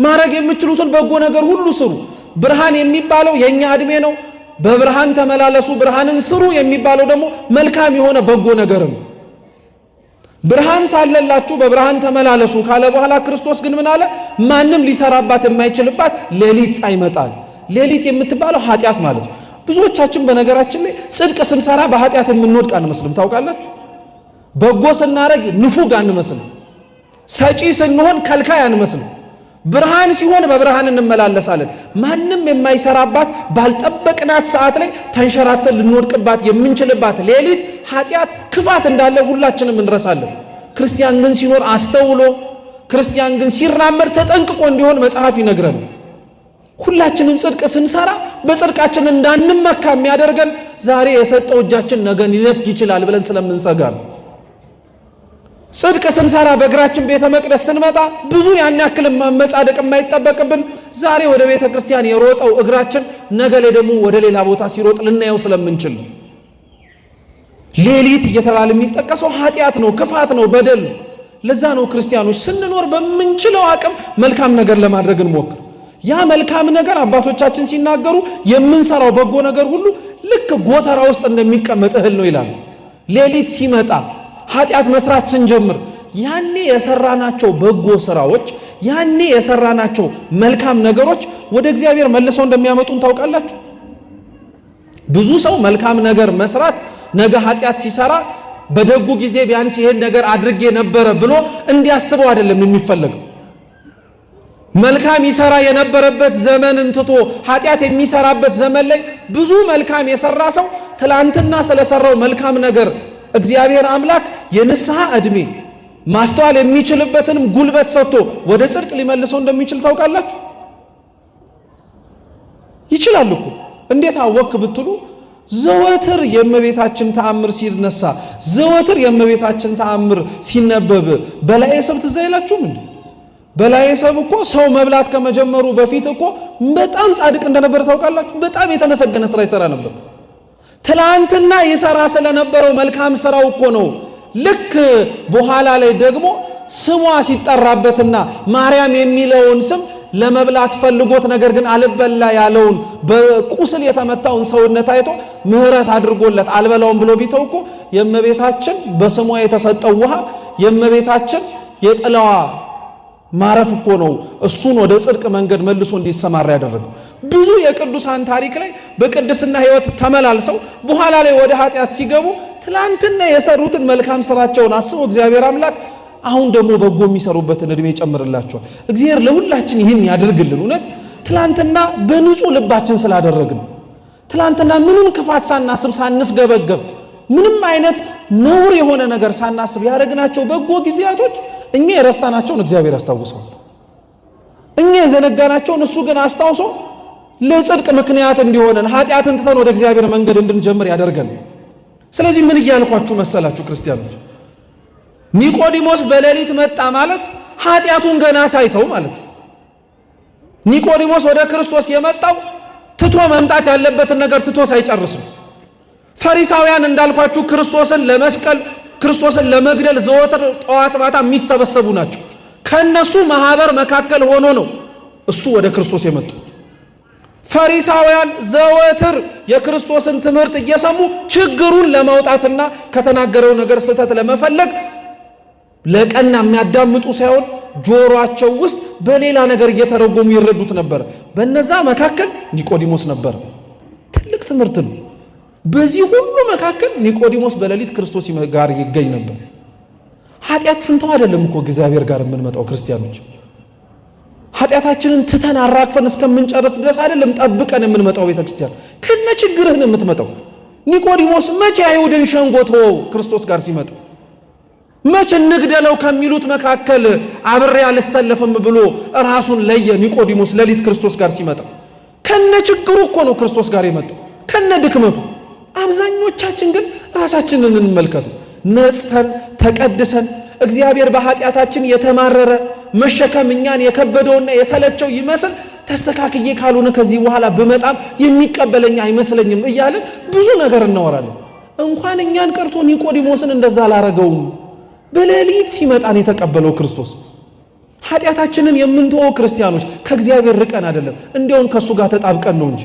ማድረግ የምትችሉትን በጎ ነገር ሁሉ ስሩ። ብርሃን የሚባለው የኛ እድሜ ነው። በብርሃን ተመላለሱ፣ ብርሃንን ስሩ የሚባለው ደግሞ መልካም የሆነ በጎ ነገር ነው። ብርሃን ሳለላችሁ በብርሃን ተመላለሱ ካለ በኋላ ክርስቶስ ግን ምን አለ? ማንም ሊሰራባት የማይችልባት ሌሊት ይመጣል። ሌሊት የምትባለው ኃጢአት ማለት ነው። ብዙዎቻችን በነገራችን ላይ ጽድቅ ስንሰራ በኃጢአት የምንወድቅ አንመስልም። ታውቃላችሁ? በጎ ስናረግ ንፉግ አንመስልም። ሰጪ ስንሆን ከልካይ አንመስልም። ብርሃን ሲሆን በብርሃን እንመላለሳለን። ማንም የማይሰራባት ባልጠበቅናት ሰዓት ላይ ተንሸራተን ልንወድቅባት የምንችልባት ሌሊት ኃጢአት፣ ክፋት እንዳለ ሁላችንም እንረሳለን። ክርስቲያን ግን ሲኖር አስተውሎ፣ ክርስቲያን ግን ሲራመድ ተጠንቅቆ እንዲሆን መጽሐፍ ይነግረን። ሁላችንም ጽድቅ ስንሰራ በጽድቃችን እንዳንመካ የሚያደርገን ዛሬ የሰጠው እጃችን ነገ ሊነፍግ ይችላል ብለን ስለምንሰጋ ነው። ጽድቅ ስንሰራ በእግራችን ቤተ መቅደስ ስንመጣ ብዙ ያን ያክል መጻደቅ የማይጠበቅብን ዛሬ ወደ ቤተ ክርስቲያን የሮጠው እግራችን ነገ ላይ ደግሞ ወደ ሌላ ቦታ ሲሮጥ ልናየው ስለምንችል ነው። ሌሊት እየተባለ የሚጠቀሰው ኃጢአት ነው፣ ክፋት ነው፣ በደል ነው። ለዛ ነው ክርስቲያኖች ስንኖር በምንችለው አቅም መልካም ነገር ለማድረግ እንሞክር። ያ መልካም ነገር አባቶቻችን ሲናገሩ የምንሰራው በጎ ነገር ሁሉ ልክ ጎተራ ውስጥ እንደሚቀመጥ እህል ነው ይላሉ። ሌሊት ሲመጣ ኃጢአት መስራት ስንጀምር ያኔ የሰራናቸው በጎ ስራዎች፣ ያኔ የሰራናቸው መልካም ነገሮች ወደ እግዚአብሔር መልሰው እንደሚያመጡን ታውቃላችሁ። ብዙ ሰው መልካም ነገር መስራት ነገ ኃጢአት ሲሰራ በደጉ ጊዜ ቢያንስ ይሄን ነገር አድርጌ ነበረ ብሎ እንዲያስበው አይደለም የሚፈልገው። መልካም ይሰራ የነበረበት ዘመን እንትቶ ኃጢአት የሚሰራበት ዘመን ላይ ብዙ መልካም የሰራ ሰው ትላንትና ስለሰራው መልካም ነገር እግዚአብሔር አምላክ የንስሐ ዕድሜ ማስተዋል የሚችልበትንም ጉልበት ሰጥቶ ወደ ጽድቅ ሊመልሰው እንደሚችል ታውቃላችሁ? ይችላል እኮ። እንዴት አወክ ብትሉ ዘወትር የእመቤታችን ተአምር ሲነሳ፣ ዘወትር የእመቤታችን ተአምር ሲነበብ በላዔ ሰብእ ትዝ አይላችሁም እንዴ? በላዔ ሰብእ እኮ ሰው መብላት ከመጀመሩ በፊት እኮ በጣም ጻድቅ እንደነበረ ታውቃላችሁ? በጣም የተመሰገነ ስራ ይሰራ ነበር። ትላንትና ይሰራ ስለነበረው መልካም ስራው እኮ ነው ልክ በኋላ ላይ ደግሞ ስሟ ሲጠራበትና ማርያም የሚለውን ስም ለመብላት ፈልጎት ነገር ግን አልበላ ያለውን በቁስል የተመታውን ሰውነት አይቶ ምሕረት አድርጎለት አልበላውም ብሎ ቢተው እኮ የእመቤታችን በስሟ የተሰጠው ውሃ የእመቤታችን የጥላዋ ማረፍ እኮ ነው እሱን ወደ ጽድቅ መንገድ መልሶ እንዲሰማራ ያደረገው። ብዙ የቅዱሳን ታሪክ ላይ በቅድስና ሕይወት ተመላልሰው በኋላ ላይ ወደ ኃጢአት ሲገቡ ትላንትና የሰሩትን መልካም ስራቸውን አስበው እግዚአብሔር አምላክ አሁን ደግሞ በጎ የሚሰሩበትን ዕድሜ ይጨምርላቸዋል። እግዚአብሔር ለሁላችን ይህን ያደርግልን። እውነት ትላንትና በንጹህ ልባችን ስላደረግን ትላንትና ምንም ክፋት ሳናስብ ሳንስገበገብ ምንም አይነት ነውር የሆነ ነገር ሳናስብ ያደረግናቸው በጎ ጊዜያቶች እኛ የረሳናቸውን እግዚአብሔር ያስታውሰዋል። እኛ የዘነጋናቸውን እሱ ግን አስታውሶ ለጽድቅ ምክንያት እንዲሆነን ኃጢአትን ትተን ወደ እግዚአብሔር መንገድ እንድንጀምር ያደርገን። ስለዚህ ምን እያልኳችሁ መሰላችሁ ክርስቲያኖች? ኒቆዲሞስ በሌሊት መጣ ማለት ኃጢአቱን ገና ሳይተው ማለት ነው። ኒቆዲሞስ ወደ ክርስቶስ የመጣው ትቶ መምጣት ያለበትን ነገር ትቶ ሳይጨርስ ነው። ፈሪሳውያን እንዳልኳችሁ ክርስቶስን ለመስቀል ክርስቶስን ለመግደል ዘወትር ጠዋት ማታ የሚሰበሰቡ ናቸው። ከነሱ ማህበር መካከል ሆኖ ነው እሱ ወደ ክርስቶስ የመጣው። ፈሪሳውያን ዘወትር የክርስቶስን ትምህርት እየሰሙ ችግሩን ለማውጣትና ከተናገረው ነገር ስህተት ለመፈለግ ለቀና የሚያዳምጡ ሳይሆን ጆሮአቸው ውስጥ በሌላ ነገር እየተረጎሙ ይረዱት ነበር። በነዛ መካከል ኒቆዲሞስ ነበር። ትልቅ ትምህርት ነው። በዚህ ሁሉ መካከል ኒቆዲሞስ በሌሊት ክርስቶስ ጋር ይገኝ ነበር። ኃጢአት ስንተው አይደለም እኮ እግዚአብሔር ጋር የምንመጣው ክርስቲያኖች። ኃጢአታችንን ትተን አራግፈን እስከምንጨርስ ድረስ አይደለም ጠብቀን የምንመጣው ቤተክርስቲያን። ከነ ችግርህ ነው የምትመጣው። ኒቆዲሞስ መቼ አይሁድን ሸንጎ ተወው ክርስቶስ ጋር ሲመጣ? መቼ እንግደለው ከሚሉት መካከል አብሬ አልሰለፍም ብሎ ራሱን ለየ። ኒቆዲሞስ ሌሊት ክርስቶስ ጋር ሲመጣ ከነ ችግሩ እኮ ነው ክርስቶስ ጋር የመጣው ከነ ድክመቱ። አብዛኞቻችን ግን ራሳችንን እንመልከቱ። ነጽተን ተቀድሰን እግዚአብሔር በኃጢአታችን የተማረረ መሸከም እኛን የከበደውና የሰለቸው ይመስል ተስተካክዬ ካልሆነ ከዚህ በኋላ ብመጣም የሚቀበለኝ አይመስለኝም እያለን ብዙ ነገር እናወራለን። እንኳን እኛን ቀርቶ ኒቆዲሞስን እንደዛ አላረገውም። በሌሊት ሲመጣን የተቀበለው ክርስቶስ። ኃጢአታችንን የምንተወው ክርስቲያኖች ከእግዚአብሔር ርቀን አይደለም፣ እንዲያውም ከእሱ ጋር ተጣብቀን ነው እንጂ።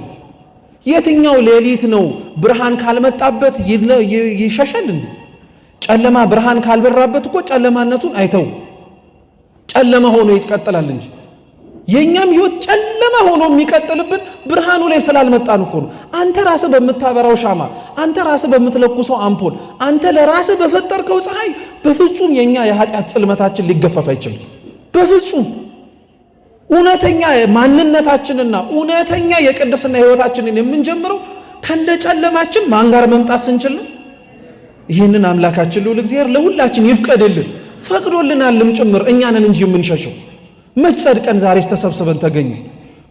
የትኛው ሌሊት ነው ብርሃን ካልመጣበት ይሸሻል እንዴ? ጨለማ ብርሃን ካልበራበት እኮ ጨለማነቱን አይተው ጨለማ ሆኖ ይቀጥላል እንጂ። የኛም ህይወት ጨለማ ሆኖ የሚቀጥልብን ብርሃኑ ላይ ስላልመጣን እኮ ነው። አንተ ራስህ በምታበራው ሻማ፣ አንተ ራስህ በምትለኩሰው አምፖል፣ አንተ ለራስህ በፈጠርከው ፀሐይ በፍጹም የኛ የኃጢአት ጽልመታችን ሊገፈፍ አይችልም። በፍጹም እውነተኛ ማንነታችንና እውነተኛ የቅድስና ህይወታችንን የምንጀምረው ከእንደ ጨለማችን ማን ጋር መምጣት ስንችል ነው። ይህንን አምላካችን ልዑል እግዚአብሔር ለሁላችን ይፍቀድልን፣ ፈቅዶልናልም ጭምር። እኛንን እንጂ የምንሸሸው መች ጸድቀን ዛሬስ ተሰብስበን ተገኘ?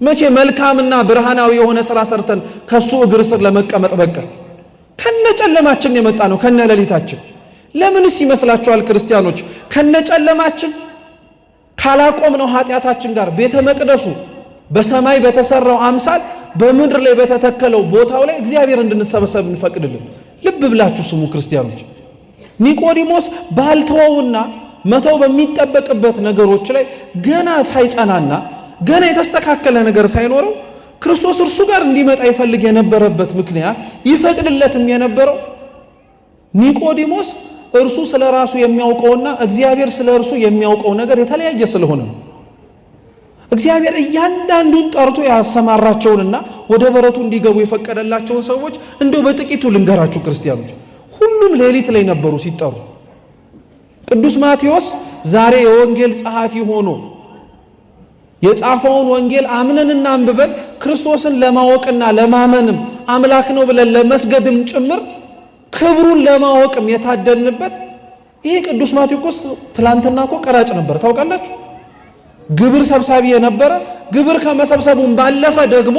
መቼ መልካምና ብርሃናዊ የሆነ ስራ ሰርተን ከሱ እግር ስር ለመቀመጥ በቃ? ከነ ጨለማችን የመጣ ነው፣ ከነ ሌሊታችን። ለምንስ ይመስላችኋል ክርስቲያኖች? ከነ ጨለማችን ካላቆምነው ኃጢአታችን ጋር ቤተ መቅደሱ በሰማይ በተሰራው አምሳል በምድር ላይ በተተከለው ቦታው ላይ እግዚአብሔር እንድንሰበሰብ እንፈቅድልን። ልብ ብላችሁ ስሙ ክርስቲያኖች። ኒቆዲሞስ ባልተወውና መተው በሚጠበቅበት ነገሮች ላይ ገና ሳይጸናና ገና የተስተካከለ ነገር ሳይኖረው ክርስቶስ እርሱ ጋር እንዲመጣ ይፈልግ የነበረበት ምክንያት ይፈቅድለትም የነበረው ኒቆዲሞስ እርሱ ስለ ራሱ የሚያውቀውና እግዚአብሔር ስለ እርሱ የሚያውቀው ነገር የተለያየ ስለሆነ ነው። እግዚአብሔር እያንዳንዱን ጠርቶ ያሰማራቸውንና ወደ በረቱ እንዲገቡ የፈቀደላቸውን ሰዎች እንደው በጥቂቱ ልንገራችሁ ክርስቲያኖች። ሁሉም ሌሊት ላይ ነበሩ ሲጠሩ። ቅዱስ ማቴዎስ ዛሬ የወንጌል ጸሐፊ ሆኖ የጻፈውን ወንጌል አምነንና አንብበን ክርስቶስን ለማወቅና ለማመንም አምላክ ነው ብለን ለመስገድም ጭምር ክብሩን ለማወቅም የታደልንበት ይሄ ቅዱስ ማቴዎስ ትላንትና እኮ ቀራጭ ነበር ታውቃላችሁ። ግብር ሰብሳቢ የነበረ ግብር ከመሰብሰቡም ባለፈ ደግሞ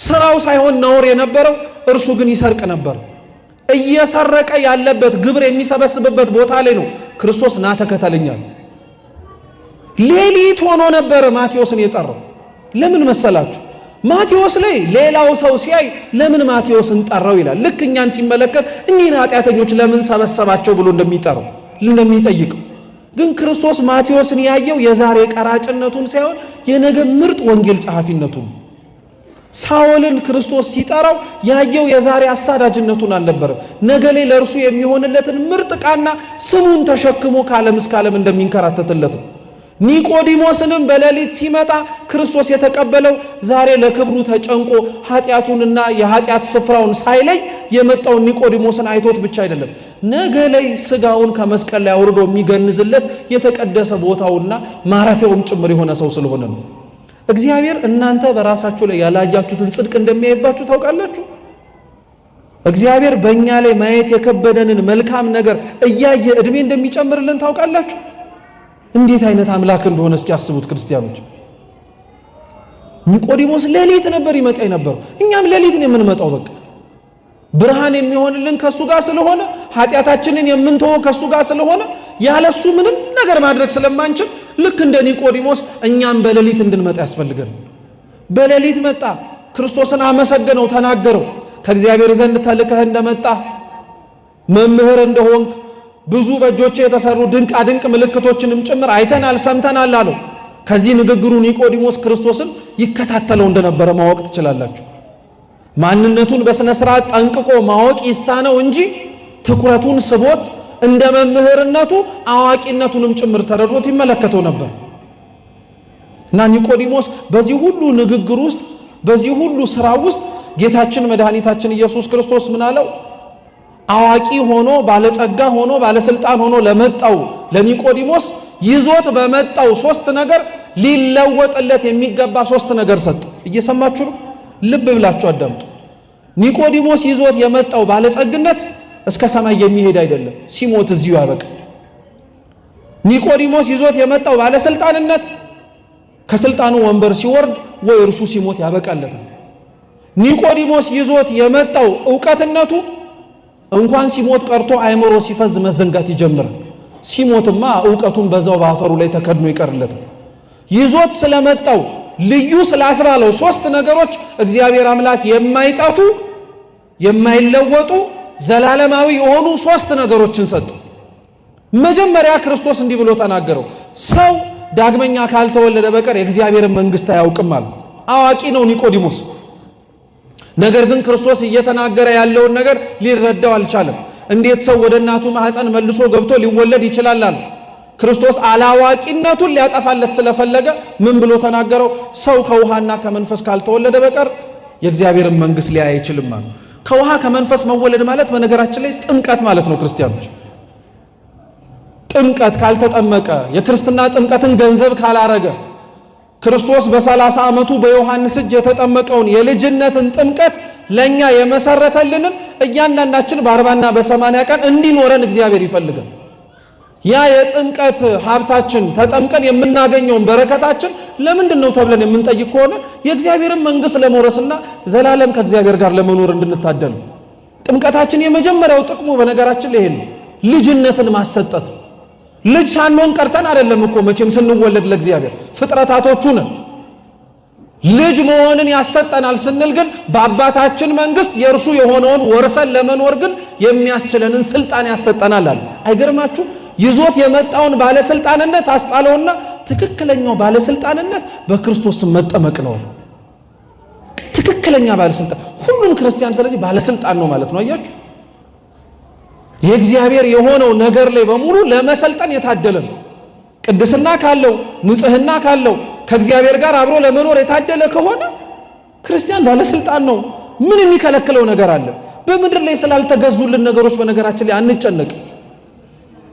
ስራው ሳይሆን ነውር የነበረው እርሱ ግን ይሰርቅ ነበር። እየሰረቀ ያለበት ግብር የሚሰበስብበት ቦታ ላይ ነው ክርስቶስ ና ተከተለኛል። ሌሊት ሆኖ ነበር ማቴዎስን የጠራው። ለምን መሰላችሁ? ማቴዎስ ላይ ሌላው ሰው ሲያይ ለምን ማቴዎስን ጠራው ይላል። ልክ እኛን ሲመለከት እኒህን ኃጢአተኞች ለምን ሰበሰባቸው ብሎ እንደሚጠራው እንደሚጠይቀው። ግን ክርስቶስ ማቴዎስን ያየው የዛሬ ቀራጭነቱን ሳይሆን የነገ ምርጥ ወንጌል ጸሐፊነቱን። ሳኦልን ክርስቶስ ሲጠራው ያየው የዛሬ አሳዳጅነቱን አልነበረም። ነገ ላይ ለእርሱ የሚሆንለትን ምርጥ ዕቃና ስሙን ተሸክሞ ከዓለም እስከ ዓለም እንደሚንከራተትለት ነው። ኒቆዲሞስንም በሌሊት ሲመጣ ክርስቶስ የተቀበለው ዛሬ ለክብሩ ተጨንቆ ኃጢአቱንና የኃጢአት ስፍራውን ሳይለይ የመጣውን ኒቆዲሞስን አይቶት ብቻ አይደለም፣ ነገ ላይ ስጋውን ከመስቀል ላይ አውርዶ የሚገንዝለት የተቀደሰ ቦታውና ማረፊያውም ጭምር የሆነ ሰው ስለሆነ ነው። እግዚአብሔር እናንተ በራሳችሁ ላይ ያላያችሁትን ጽድቅ እንደሚያይባችሁ ታውቃላችሁ። እግዚአብሔር በእኛ ላይ ማየት የከበደንን መልካም ነገር እያየ ዕድሜ እንደሚጨምርልን ታውቃላችሁ። እንዴት አይነት አምላክ እንደሆነ እስኪ ያስቡት ክርስቲያኖች። ኒቆዲሞስ ሌሊት ነበር ይመጣ የነበረው፣ እኛም ሌሊት ነው የምንመጣው። በቃ ብርሃን የሚሆንልን ከሱ ጋር ስለሆነ ኃጢአታችንን የምንተወው ከሱ ጋር ስለሆነ ያለሱ ምንም ነገር ማድረግ ስለማንችል ልክ እንደ ኒቆዲሞስ እኛም በሌሊት እንድንመጣ ያስፈልገን። በሌሊት መጣ፣ ክርስቶስን አመሰገነው፣ ተናገረው። ከእግዚአብሔር ዘንድ ተልከህ እንደመጣ መምህር እንደሆንክ ብዙ በእጆቼ የተሰሩ ድንቅ ድንቅ ምልክቶችንም ጭምር አይተናል ሰምተናል አለው። ከዚህ ንግግሩ ኒቆዲሞስ ክርስቶስን ይከታተለው እንደነበረ ማወቅ ትችላላችሁ። ማንነቱን በስነ ስርዓት ጠንቅቆ ማወቅ ይሳነው እንጂ ትኩረቱን ስቦት እንደ መምህርነቱ አዋቂነቱንም ጭምር ተረድቶት ይመለከተው ነበር። እና ኒቆዲሞስ በዚህ ሁሉ ንግግር ውስጥ በዚህ ሁሉ ስራ ውስጥ ጌታችን መድኃኒታችን ኢየሱስ ክርስቶስ ምን አለው? አዋቂ ሆኖ ባለጸጋ ሆኖ ባለስልጣን ሆኖ ለመጣው ለኒቆዲሞስ ይዞት በመጣው ሶስት ነገር ሊለወጥለት የሚገባ ሶስት ነገር ሰጠ። እየሰማችሁ ነው? ልብ ብላችሁ አዳምጡ። ኒቆዲሞስ ይዞት የመጣው ባለጸግነት እስከ ሰማይ የሚሄድ አይደለም፣ ሲሞት እዚሁ ያበቃ። ኒቆዲሞስ ይዞት የመጣው ባለስልጣንነት ከስልጣኑ ወንበር ሲወርድ ወይ እርሱ ሲሞት ያበቃለታል። ኒቆዲሞስ ይዞት የመጣው ዕውቀትነቱ እንኳን ሲሞት ቀርቶ አይምሮ ሲፈዝ መዘንጋት ይጀምራል። ሲሞትማ ዕውቀቱን በዛው በአፈሩ ላይ ተከድኖ ይቀርለታል። ይዞት ስለመጣው ልዩ ስላስባለው ሶስት ነገሮች እግዚአብሔር አምላክ የማይጠፉ የማይለወጡ ዘላለማዊ የሆኑ ሶስት ነገሮችን ሰጠ። መጀመሪያ ክርስቶስ እንዲህ ብሎ ተናገረው፣ ሰው ዳግመኛ ካልተወለደ በቀር የእግዚአብሔርን መንግሥት አያውቅም አለ። አዋቂ ነው ኒቆዲሞስ። ነገር ግን ክርስቶስ እየተናገረ ያለውን ነገር ሊረዳው አልቻለም። እንዴት ሰው ወደ እናቱ ማህፀን መልሶ ገብቶ ሊወለድ ይችላል አለ። ክርስቶስ አላዋቂነቱን ሊያጠፋለት ስለፈለገ ምን ብሎ ተናገረው? ሰው ከውሃና ከመንፈስ ካልተወለደ በቀር የእግዚአብሔርን መንግሥት ሊያይ አይችልም አለ። ከውሃ ከመንፈስ መወለድ ማለት በነገራችን ላይ ጥምቀት ማለት ነው። ክርስቲያኖች ጥምቀት ካልተጠመቀ የክርስትና ጥምቀትን ገንዘብ ካላረገ ክርስቶስ በ30 ዓመቱ በዮሐንስ እጅ የተጠመቀውን የልጅነትን ጥምቀት ለኛ የመሰረተልንን እያንዳንዳችን በ40ና በ80 ቀን እንዲኖረን እግዚአብሔር ይፈልጋል። ያ የጥምቀት ሀብታችን ተጠምቀን የምናገኘውን በረከታችን ለምንድን ነው ተብለን የምንጠይቅ ከሆነ የእግዚአብሔርን መንግሥት ለመውረስና ዘላለም ከእግዚአብሔር ጋር ለመኖር እንድንታደል። ጥምቀታችን የመጀመሪያው ጥቅሙ በነገራችን ላይ ይሄ ነው፣ ልጅነትን ማሰጠት። ልጅ ሳንሆን ቀርተን አይደለም እኮ መቼም ስንወለድ ለእግዚአብሔር ፍጥረታቶቹ ነን። ልጅ መሆንን ያሰጠናል ስንል ግን በአባታችን መንግሥት የእርሱ የሆነውን ወርሰን ለመኖር ግን የሚያስችለንን ስልጣን ያሰጠናል አለ። አይገርማችሁ? ይዞት የመጣውን ባለስልጣንነት አስጣለውና ትክክለኛው ባለስልጣንነት በክርስቶስ መጠመቅ ነው። ትክክለኛ ባለስልጣን ሁሉም ክርስቲያን ስለዚህ ባለስልጣን ነው ማለት ነው። አያችሁ? የእግዚአብሔር የሆነው ነገር ላይ በሙሉ ለመሰልጠን የታደለ ነው። ቅድስና ካለው ንጽህና ካለው ከእግዚአብሔር ጋር አብሮ ለመኖር የታደለ ከሆነ ክርስቲያን ባለስልጣን ነው። ምን የሚከለክለው ነገር አለ? በምድር ላይ ስላልተገዙልን ነገሮች በነገራችን ላይ አንጨነቅ።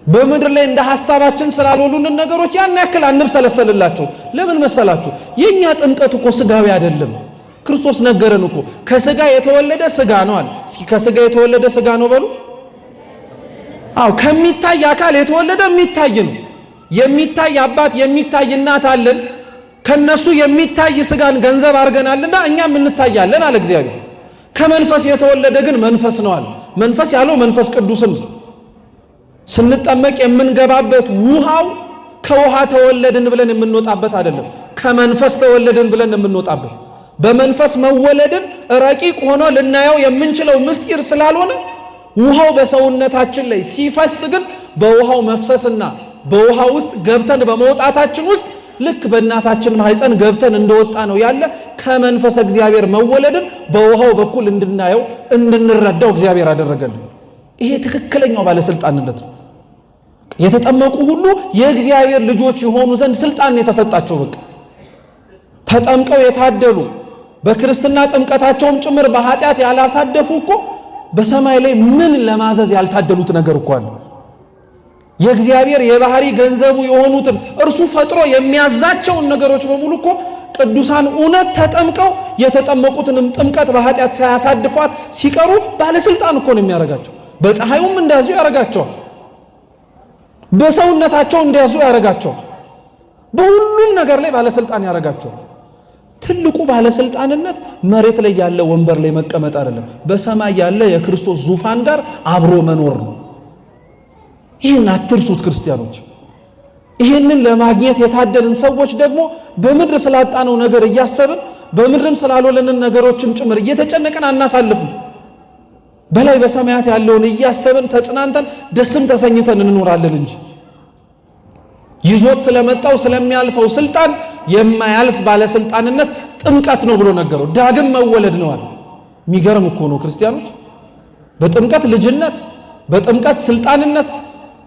በምድር ላይ እንደ ሐሳባችን ስላልሆኑልን ነገሮች ያን ያክል አንብሰለሰልላቸው። ለምን መሰላችሁ? የኛ ጥምቀት እኮ ስጋዊ አይደለም። ክርስቶስ ነገረን እኮ ከስጋ የተወለደ ስጋ ነው አለ። እስኪ ከስጋ የተወለደ ስጋ ነው በሉ። አዎ ከሚታይ አካል የተወለደ የሚታይ ነው። የሚታይ አባት የሚታይ እናት አለን። ከነሱ የሚታይ ስጋን ገንዘብ አድርገናልና እኛም እንታያለን አለ እግዚአብሔር። ከመንፈስ የተወለደ ግን መንፈስ ነው አለ። መንፈስ ያለው መንፈስ ቅዱስም ስንጠመቅ የምንገባበት ውሃው ከውሃ ተወለድን ብለን የምንወጣበት አይደለም፣ ከመንፈስ ተወለድን ብለን የምንወጣበት። በመንፈስ መወለድን ረቂቅ ሆኖ ልናየው የምንችለው ምስጢር ስላልሆነ ውሃው በሰውነታችን ላይ ሲፈስ ግን በውሃው መፍሰስና በውሃ ውስጥ ገብተን በመውጣታችን ውስጥ ልክ በእናታችን ማህፀን ገብተን እንደወጣ ነው ያለ ከመንፈስ እግዚአብሔር መወለድን በውሃው በኩል እንድናየው እንድንረዳው እግዚአብሔር አደረገልን። ይሄ ትክክለኛው ባለስልጣንነት ነው። የተጠመቁ ሁሉ የእግዚአብሔር ልጆች የሆኑ ዘንድ ስልጣን የተሰጣቸው በቃ ተጠምቀው የታደሉ በክርስትና ጥምቀታቸውም ጭምር በኃጢአት ያላሳደፉ እኮ በሰማይ ላይ ምን ለማዘዝ ያልታደሉት ነገር እኮ አለ። የእግዚአብሔር የባህሪ ገንዘቡ የሆኑትን እርሱ ፈጥሮ የሚያዛቸውን ነገሮች በሙሉ እኮ ቅዱሳን እውነት ተጠምቀው የተጠመቁትንም ጥምቀት በኃጢአት ሳያሳድፏት ሲቀሩ ባለስልጣን እኮ ነው የሚያደርጋቸው። በፀሐዩም እንዲያዙ ያደርጋቸዋል። በሰውነታቸው እንዲያዙ ያደርጋቸዋል። በሁሉም ነገር ላይ ባለስልጣን ያደርጋቸዋል። ትልቁ ባለስልጣንነት መሬት ላይ ያለ ወንበር ላይ መቀመጥ አይደለም፣ በሰማይ ያለ የክርስቶስ ዙፋን ጋር አብሮ መኖር ነው። ይህን አትርሱት ክርስቲያኖች። ይህንን ለማግኘት የታደልን ሰዎች ደግሞ በምድር ስላጣነው ነገር እያሰብን በምድርም ስላልሆነልን ነገሮችም ጭምር እየተጨነቅን አናሳልፍም። በላይ በሰማያት ያለውን እያሰብን ተጽናንተን ደስም ተሰኝተን እንኖራለን እንጂ ይዞት ስለመጣው ስለሚያልፈው ስልጣን የማያልፍ ባለስልጣንነት ጥምቀት ነው ብሎ ነገረው። ዳግም መወለድ ነው አለ። የሚገርም እኮ ነው ክርስቲያኖች። በጥምቀት ልጅነት፣ በጥምቀት ስልጣንነት፣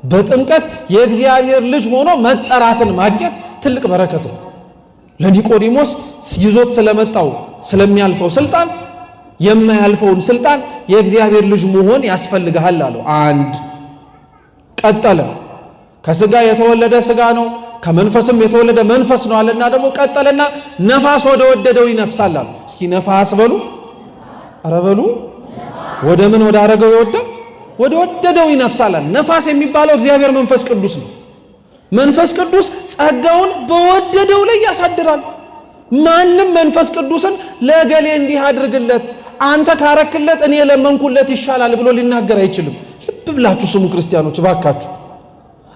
በጥምቀት የእግዚአብሔር ልጅ ሆኖ መጠራትን ማግኘት ትልቅ በረከት ነው። ለኒቆዲሞስ ይዞት ስለመጣው ስለሚያልፈው ስልጣን የማያልፈውን ስልጣን የእግዚአብሔር ልጅ መሆን ያስፈልግሃል አለው። አንድ ቀጠለ። ከስጋ የተወለደ ስጋ ነው፣ ከመንፈስም የተወለደ መንፈስ ነው አለና ደግሞ ቀጠለና ነፋስ ወደ ወደደው ይነፍሳል አለ። እስኪ ነፋስ በሉ፣ ኧረ በሉ። ወደ ምን ወደ አረገው ይወደው ወደ ወደደው ይነፍሳል አለ። ነፋስ የሚባለው እግዚአብሔር መንፈስ ቅዱስ ነው። መንፈስ ቅዱስ ጸጋውን በወደደው ላይ ያሳድራል። ማንም መንፈስ ቅዱስን ለገሌ እንዲህ አድርግለት አንተ ካረክለት እኔ ለመንኩለት ይሻላል ብሎ ሊናገር አይችልም። ልብ ብላችሁ ስሙ ክርስቲያኖች ባካችሁ።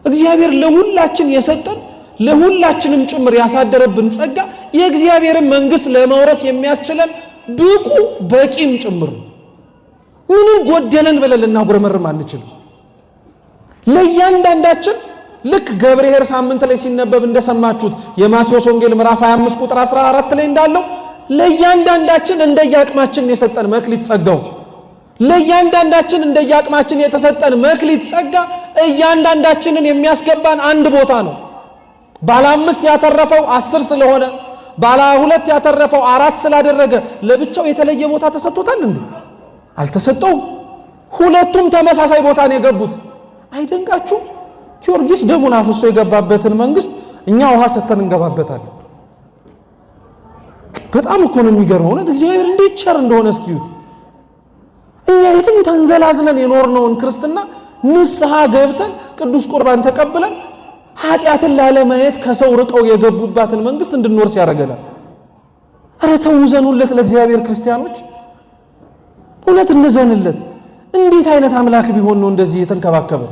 እግዚአብሔር ለሁላችን የሰጠን ለሁላችንም ጭምር ያሳደረብን ጸጋ የእግዚአብሔርን መንግስት ለመውረስ የሚያስችለን ብቁ በቂም ጭምር ነው። ምንም ጎደለን ብለን ልናጉረመርም አንችልም። ለእያንዳንዳችን ልክ ገብርኄር ሳምንት ላይ ሲነበብ እንደሰማችሁት የማቴዎስ ወንጌል ምዕራፍ 25 ቁጥር 14 ላይ እንዳለው ለእያንዳንዳችን እንደየአቅማችን የሰጠን መክሊት ጸጋው ለእያንዳንዳችን እንደየአቅማችን የተሰጠን መክሊት ጸጋ እያንዳንዳችንን የሚያስገባን አንድ ቦታ ነው። ባለ 5 ያተረፈው 10 ስለሆነ ባለ 2 ያተረፈው 4 ስላደረገ ለብቻው የተለየ ቦታ ተሰጥቶታል እንዴ? አልተሰጠውም። ሁለቱም ተመሳሳይ ቦታ ነው የገቡት። አይደንቃችሁ? ጊዮርጊስ ደሙን አፍሶ የገባበትን መንግስት እኛ ውሃ ሰተን እንገባበታለን። በጣም እኮ ነው የሚገርመው። እውነት እግዚአብሔር እንዴት ቸር እንደሆነ እስኪዩት። እኛ የትም ተንዘላዝለን የኖርነውን ክርስትና ንስሐ ገብተን ቅዱስ ቁርባን ተቀብለን ኃጢአትን ላለማየት ከሰው ርቀው የገቡባትን መንግስት እንድንወርስ ያደርገናል። ኧረ ተው ዘኑለት ለእግዚአብሔር ክርስቲያኖች፣ እውነት እንዘንለት። እንዴት አይነት አምላክ ቢሆን ነው እንደዚህ የተንከባከበ?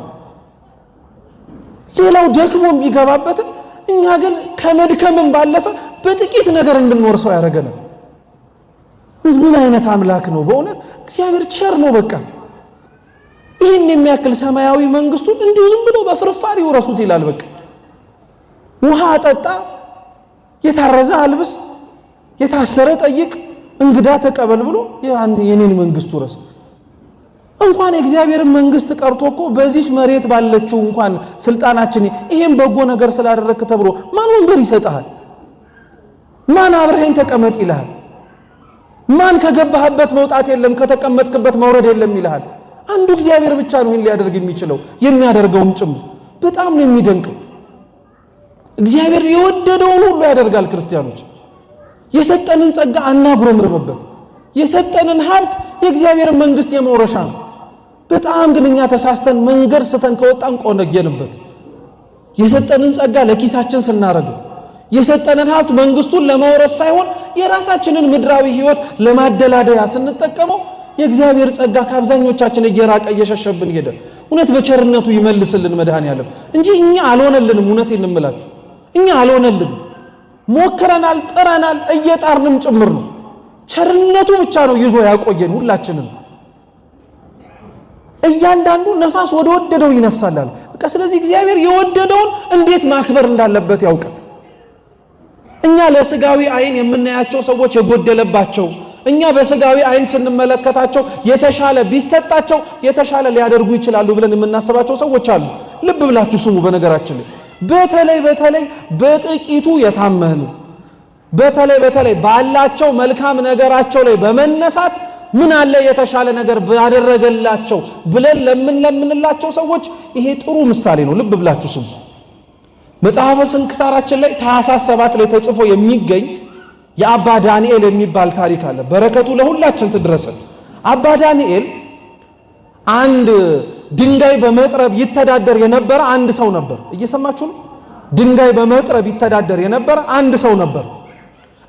ሌላው ደክሞ የሚገባበትን እኛ ግን ከመድከምም ባለፈ በጥቂት ነገር እንድንወርሰው ያደርገናል። ምን አይነት አምላክ ነው በእውነት! እግዚአብሔር ቸር ነው። በቃ ይህን የሚያክል ሰማያዊ መንግስቱን እንዲሁ ዝም ብሎ በፍርፋሪ ውረሱት ይላል። በቃ ውሃ አጠጣ፣ የታረዘ አልብስ፣ የታሰረ ጠይቅ፣ እንግዳ ተቀበል ብሎ የኔን መንግስት ውረስ። እንኳን የእግዚአብሔርን መንግስት ቀርቶ እኮ በዚች መሬት ባለችው እንኳን ስልጣናችን ይሄን በጎ ነገር ስላደረክ ተብሎ ማን ወንበር ይሰጣል? ማን አብረኸኝ ተቀመጥ ይልሃል? ማን ከገባህበት መውጣት የለም ከተቀመጥክበት መውረድ የለም ይልሃል። አንዱ እግዚአብሔር ብቻ ነው ይህን ሊያደርግ የሚችለው የሚያደርገውም ጭምር። በጣም ነው የሚደንቀው። እግዚአብሔር የወደደውን ሁሉ ያደርጋል። ክርስቲያኖች የሰጠንን ጸጋ አናጉረምርምበት። የሰጠንን ሀብት የእግዚአብሔር መንግስት የመውረሻ ነው። በጣም ግን እኛ ተሳስተን መንገድ ስተን ከወጣን ቆነገንበት። የሰጠንን ጸጋ ለኪሳችን ስናረገው፣ የሰጠንን ሀብት መንግስቱን ለመውረስ ሳይሆን የራሳችንን ምድራዊ ህይወት ለማደላደያ ስንጠቀመው የእግዚአብሔር ጸጋ ከአብዛኞቻችን እየራቀ እየሸሸብን ሄደ። እውነት በቸርነቱ ይመልስልን መድኃኔዓለም እንጂ እኛ አልሆነልንም። እውነት እንምላችሁ እኛ አልሆነልንም። ሞክረናል፣ ጥረናል፣ እየጣርንም ጭምር ነው። ቸርነቱ ብቻ ነው ይዞ ያቆየን ሁላችንም። እያንዳንዱ ነፋስ ወደ ወደደው ይነፍሳል አለ። በቃ ስለዚህ እግዚአብሔር የወደደውን እንዴት ማክበር እንዳለበት ያውቃል። እኛ ለስጋዊ አይን የምናያቸው ሰዎች የጎደለባቸው፣ እኛ በስጋዊ አይን ስንመለከታቸው የተሻለ ቢሰጣቸው የተሻለ ሊያደርጉ ይችላሉ ብለን የምናስባቸው ሰዎች አሉ። ልብ ብላችሁ ስሙ። በነገራችን ላይ በተለይ በጥቂቱ የታመኑ በተለይ ባላቸው መልካም ነገራቸው ላይ በመነሳት ምን አለ የተሻለ ነገር ባደረገላቸው ብለን ለምንላቸው ሰዎች ይሄ ጥሩ ምሳሌ ነው። ልብ ብላችሁ ስሙ። መጽሐፈ ስንክሳራችን ላይ ታኅሳስ 7 ላይ ተጽፎ የሚገኝ የአባ ዳንኤል የሚባል ታሪክ አለ። በረከቱ ለሁላችን ትድረሰን። አባ ዳንኤል አንድ ድንጋይ በመጥረብ ይተዳደር የነበረ አንድ ሰው ነበር። እየሰማችሁ ነው? ድንጋይ በመጥረብ ይተዳደር የነበረ አንድ ሰው ነበር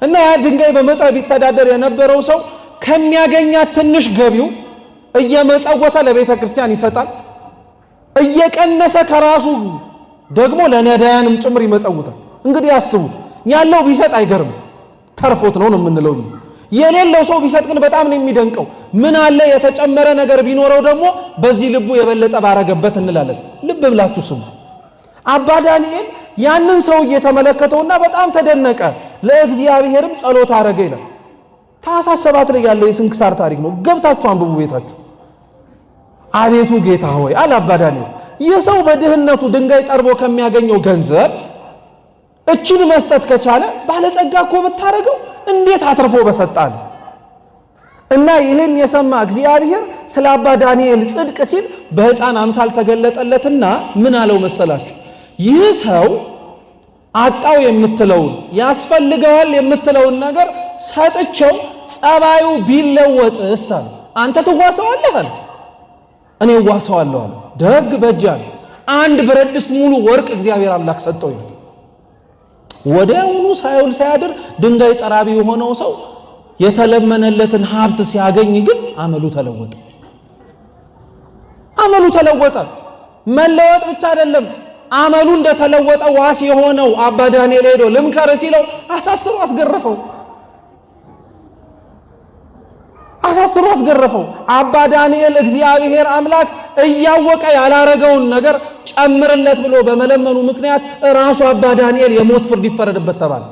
እና ያ ድንጋይ በመጥረብ ይተዳደር የነበረው ሰው ከሚያገኛት ትንሽ ገቢው እየመጸወተ ለቤተ ክርስቲያን ይሰጣል። እየቀነሰ ከራሱ ደግሞ ለነዳያንም ጭምር ይመጸውታል። እንግዲህ አስቡት፣ ያለው ቢሰጥ አይገርም፣ ተርፎት ነው የምንለው። የሌለው ሰው ቢሰጥ ግን በጣም ነው የሚደንቀው። ምን አለ የተጨመረ ነገር ቢኖረው ደግሞ በዚህ ልቡ የበለጠ ባረገበት እንላለን። ልብ ብላችሁ ስሙ። አባ ዳንኤል ያንን ሰው እየተመለከተውና በጣም ተደነቀ፣ ለእግዚአብሔርም ጸሎት አረገ ይላል። ታኅሳስ 7 ላይ ያለ የስንክሳር ታሪክ ነው። ገብታችሁ አንብቡ ቤታችሁ። አቤቱ ጌታ ሆይ አለ አባ ዳንኤል፣ ይህ ሰው በድህነቱ ድንጋይ ጠርቦ ከሚያገኘው ገንዘብ እችን መስጠት ከቻለ ባለጸጋ እኮ ብታረገው እንዴት አትርፎ በሰጣን። እና ይህን የሰማ እግዚአብሔር ስለ አባ ዳንኤል ጽድቅ ሲል በሕፃን አምሳል ተገለጠለትና ምን አለው መሰላችሁ? ይህ ሰው አጣው የምትለውን ያስፈልገዋል የምትለውን ነገር ሰጥቼው ጸባዩ ቢለወጥስ አለ። አንተ ትዋሰዋለህ አለ። እኔ እዋሰዋለሁ አለ። ደግ በጅ አለ። አንድ ብረት ድስት ሙሉ ወርቅ እግዚአብሔር አምላክ ሰጠው ይላል። ወዲያውኑ ሳይውል ሳያድር ድንጋይ ጠራቢ የሆነው ሰው የተለመነለትን ሀብት ሲያገኝ ግን አመሉ ተለወጠ። አመሉ ተለወጠ። መለወጥ ብቻ አይደለም፣ አመሉ እንደተለወጠ ዋስ የሆነው አባ ዳንኤል ሄዶ ልምከር ሲለው አሳስሮ አስገረፈው። አባ ዳንኤል እግዚአብሔር አምላክ እያወቀ ያላረገውን ነገር ጨምርለት ብሎ በመለመኑ ምክንያት ራሱ አባ ዳንኤል የሞት ፍርድ ይፈረድበት ተባለ።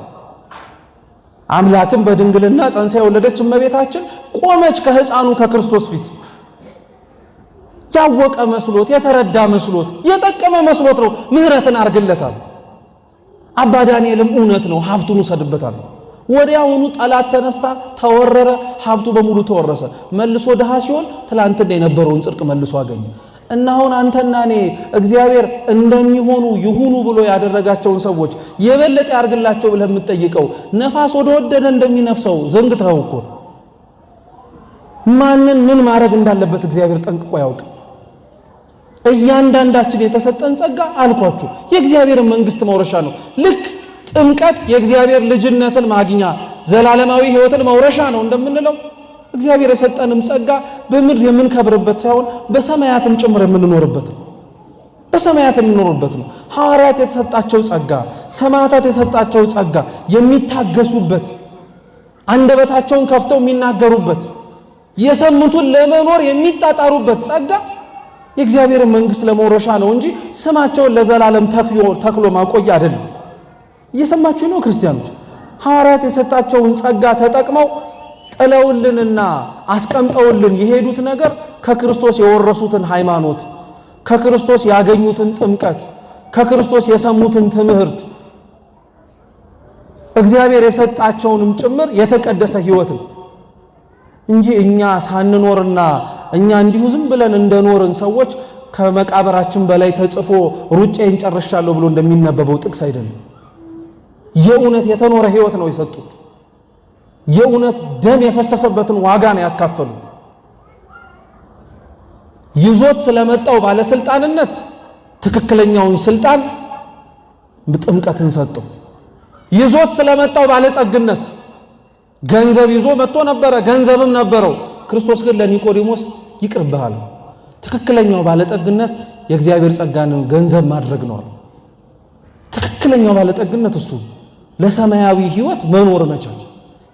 አምላክም በድንግልና ጸንሳ የወለደች እመቤታችን ቆመች ከሕፃኑ ከክርስቶስ ፊት። ያወቀ መስሎት፣ የተረዳ መስሎት፣ የጠቀመ መስሎት ነው ምህረትን አርግለታል። አባ ዳንኤልም እውነት ነው ሀብቱን ውሰድበታል። ወዲያውኑ ጠላት ተነሳ፣ ተወረረ፣ ሀብቱ በሙሉ ተወረሰ። መልሶ ድሃ ሲሆን ትላንትና የነበረውን ጽድቅ መልሶ አገኘ። እና አሁን አንተና እኔ እግዚአብሔር እንደሚሆኑ ይሁኑ ብሎ ያደረጋቸውን ሰዎች የበለጠ ያርግላቸው ብለህ የምትጠይቀው ነፋስ ወደ ወደደ እንደሚነፍሰው ዘንግተኸው እኮ ማንን ምን ማድረግ እንዳለበት እግዚአብሔር ጠንቅቆ ያውቅ። እያንዳንዳችን የተሰጠን ጸጋ አልኳችሁ የእግዚአብሔር መንግስት መውረሻ ነው። ልክ ጥምቀት የእግዚአብሔር ልጅነትን ማግኛ ዘላለማዊ ሕይወትን መውረሻ ነው እንደምንለው እግዚአብሔር የሰጠንም ጸጋ በምድር የምንከብርበት ሳይሆን በሰማያትም ጭምር የምንኖርበት ነው። በሰማያት የምንኖርበት ነው። ሐዋርያት የተሰጣቸው ጸጋ፣ ሰማዕታት የተሰጣቸው ጸጋ የሚታገሱበት፣ አንደበታቸውን ከፍተው የሚናገሩበት፣ የሰሙትን ለመኖር የሚጣጣሩበት ጸጋ የእግዚአብሔር መንግስት ለመውረሻ ነው እንጂ ስማቸውን ለዘላለም ተክሎ ማቆያ አይደለም። እየሰማችሁ ነው ክርስቲያኖች? ሐዋርያት የሰጣቸውን ጸጋ ተጠቅመው ጥለውልንና አስቀምጠውልን የሄዱት ነገር ከክርስቶስ የወረሱትን ሃይማኖት፣ ከክርስቶስ ያገኙትን ጥምቀት፣ ከክርስቶስ የሰሙትን ትምህርት፣ እግዚአብሔር የሰጣቸውንም ጭምር የተቀደሰ ሕይወት ነው። እንጂ እኛ ሳንኖርና እኛ እንዲሁ ዝም ብለን እንደኖርን ሰዎች ከመቃብራችን በላይ ተጽፎ ሩጫዬን ጨርሻለሁ ብሎ እንደሚነበበው ጥቅስ አይደለም። የእውነት የተኖረ ሕይወት ነው የሰጡት። የእውነት ደም የፈሰሰበትን ዋጋ ነው ያካፈሉ። ይዞት ስለመጣው ባለስልጣንነት ትክክለኛውን ስልጣን ጥምቀትን ሰጠው። ይዞት ስለመጣው ባለጸግነት ገንዘብ ይዞ መጥቶ ነበረ፣ ገንዘብም ነበረው። ክርስቶስ ግን ለኒቆዲሞስ ይቅርብሃል፣ ትክክለኛው ባለጠግነት የእግዚአብሔር ጸጋን ገንዘብ ማድረግ ነው። ትክክለኛው ባለጠግነት እሱ ለሰማያዊ ሕይወት መኖር መቻል።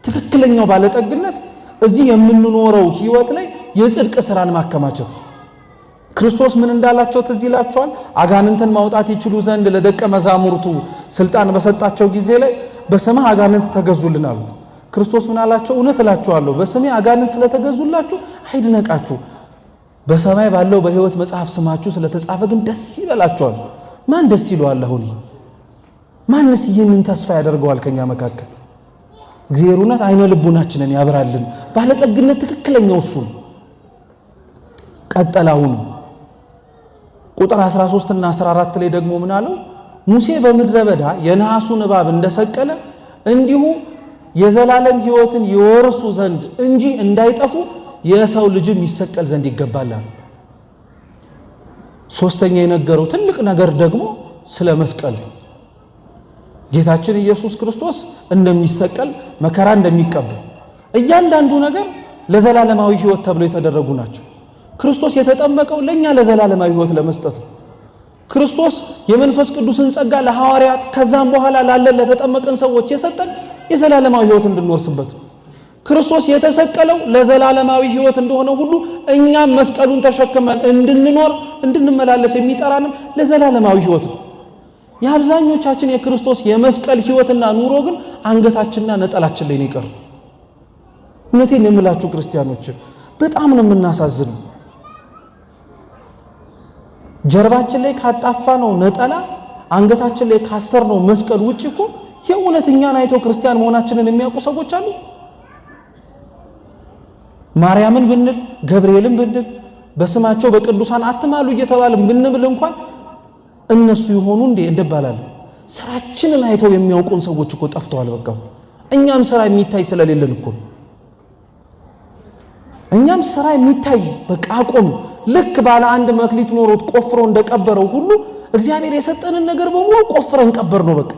ትክክለኛው ባለጠግነት እዚህ የምንኖረው ሕይወት ላይ የጽድቅ ስራን ማከማቸት። ክርስቶስ ምን እንዳላቸው ትዝ ይላቸዋል? አጋንንትን ማውጣት ይችሉ ዘንድ ለደቀ መዛሙርቱ ስልጣን በሰጣቸው ጊዜ ላይ በስምህ አጋንንት ተገዙልን አሉት። ክርስቶስ ምን አላቸው? እውነት እላችኋለሁ በስሜ አጋንንት ስለተገዙላችሁ አይድነቃችሁ፣ በሰማይ ባለው በሕይወት መጽሐፍ ስማችሁ ስለተጻፈ ግን ደስ ይበላችኋል። ማን ደስ ይለዋል? አሁን ማንስ ይህንን ተስፋ ያደርገዋል ከኛ መካከል? እግዚአብሔር እውነት አይነ ልቡናችንን ያብራልን። ባለጠግነት ትክክለኛው እሱ ነው። ቀጠላውን ቁጥር 13 እና 14 ላይ ደግሞ ምን አለው? ሙሴ በምድረ በዳ የነሐሱን እባብ እንደሰቀለ እንዲሁ የዘላለም ሕይወትን ይወርሱ ዘንድ እንጂ እንዳይጠፉ የሰው ልጅም ይሰቀል ዘንድ ይገባል። ሶስተኛ የነገረው ትልቅ ነገር ደግሞ ስለ መስቀል ጌታችን ኢየሱስ ክርስቶስ እንደሚሰቀል መከራ እንደሚቀበል እያንዳንዱ ነገር ለዘላለማዊ ሕይወት ተብሎ የተደረጉ ናቸው። ክርስቶስ የተጠመቀው ለኛ ለዘላለማዊ ሕይወት ለመስጠት ነው። ክርስቶስ የመንፈስ ቅዱስን ጸጋ ለሐዋርያት ከዛም በኋላ ላለን ለተጠመቀን ሰዎች የሰጠን የዘላለማዊ ሕይወት እንድንወርስበት። ክርስቶስ የተሰቀለው ለዘላለማዊ ሕይወት እንደሆነ ሁሉ እኛም መስቀሉን ተሸክመን እንድንኖር እንድንመላለስ የሚጠራንም ለዘላለማዊ ሕይወት ነው። የአብዛኞቻችን የክርስቶስ የመስቀል ሕይወትና ኑሮ ግን አንገታችንና ነጠላችን ላይ ነው የቀረው። እውነቴን የምላችሁ ክርስቲያኖች በጣም ነው የምናሳዝነው። ጀርባችን ላይ ካጣፋ ነው ነጠላ አንገታችን ላይ ካሰር ነው መስቀል ውጪ እኮ የእውነተኛን አይተው ክርስቲያን መሆናችንን የሚያውቁ ሰዎች አሉ። ማርያምን ብንል ገብርኤልን ብንል በስማቸው በቅዱሳን አትማሉ እየተባልን ብንብል እንኳን እነሱ ይሆኑ እንዴ እንደባላለን። ስራችንን አይተው የሚያውቁን ሰዎች እኮ ጠፍተዋል። በቃ እኛም ስራ የሚታይ ስለሌለን እኮ እኛም ስራ የሚታይ በቃ አቆም። ልክ ባለ አንድ መክሊት ኖሮት ቆፍሮ እንደቀበረው ሁሉ እግዚአብሔር የሰጠንን ነገር በሙሉ ቆፍረን ቀበር ነው። በቃ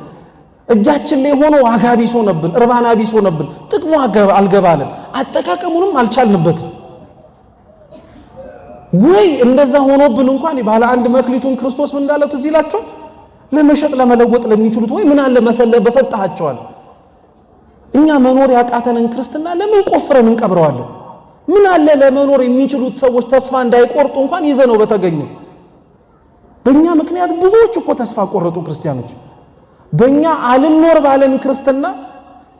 እጃችን ላይ ሆኖ ዋጋ ቢስ ሆነብን፣ እርባና ቢስ ሆነብን፣ ጥቅሙ አልገባለን፣ አጠቃቀሙንም አልቻልንበትም። ወይ እንደዛ ሆኖብን እንኳን ባለ አንድ መክሊቱን ክርስቶስ ምን እንዳለው ትዝ ይላችሁ? ለመሸጥ ለመለወጥ ለሚችሉት ወይ ምን አለ መሰለ በሰጣቸዋል። እኛ መኖር ያቃተንን ክርስትና ለምን ቆፍረን እንቀብረዋለን? ምን አለ ለመኖር የሚችሉት ሰዎች ተስፋ እንዳይቆርጡ እንኳን ይዘነው በተገኘ። በእኛ ምክንያት ብዙዎች እኮ ተስፋ ቆረጡ ክርስቲያኖች። በእኛ አልኖር ባለን ክርስትና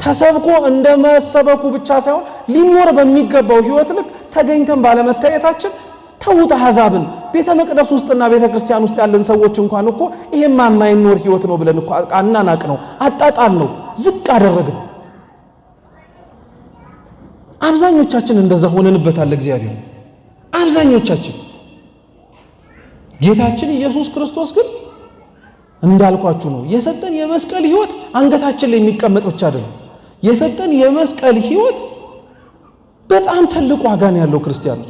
ተሰብኮ እንደመሰበኩ ብቻ ሳይሆን ሊኖር በሚገባው ሕይወት ልክ ተገኝተን ባለመታየታችን ተውት አሕዛብን ቤተ መቅደስ ውስጥና ቤተ ክርስቲያን ውስጥ ያለን ሰዎች እንኳን እኮ ይሄማ የማይኖር ሕይወት ነው ብለን እኮ አናናቅ ነው፣ አጣጣል ነው፣ ዝቅ አደረግን። አብዛኞቻችን እንደዛ ሆነንበታል። እግዚአብሔር አብዛኞቻችን። ጌታችን ኢየሱስ ክርስቶስ ግን እንዳልኳችሁ ነው የሰጠን የመስቀል ሕይወት አንገታችን ላይ የሚቀመጥ ብቻ አይደለም። የሰጠን የመስቀል ሕይወት በጣም ትልቅ ዋጋ ነው ያለው። ክርስቲያኖች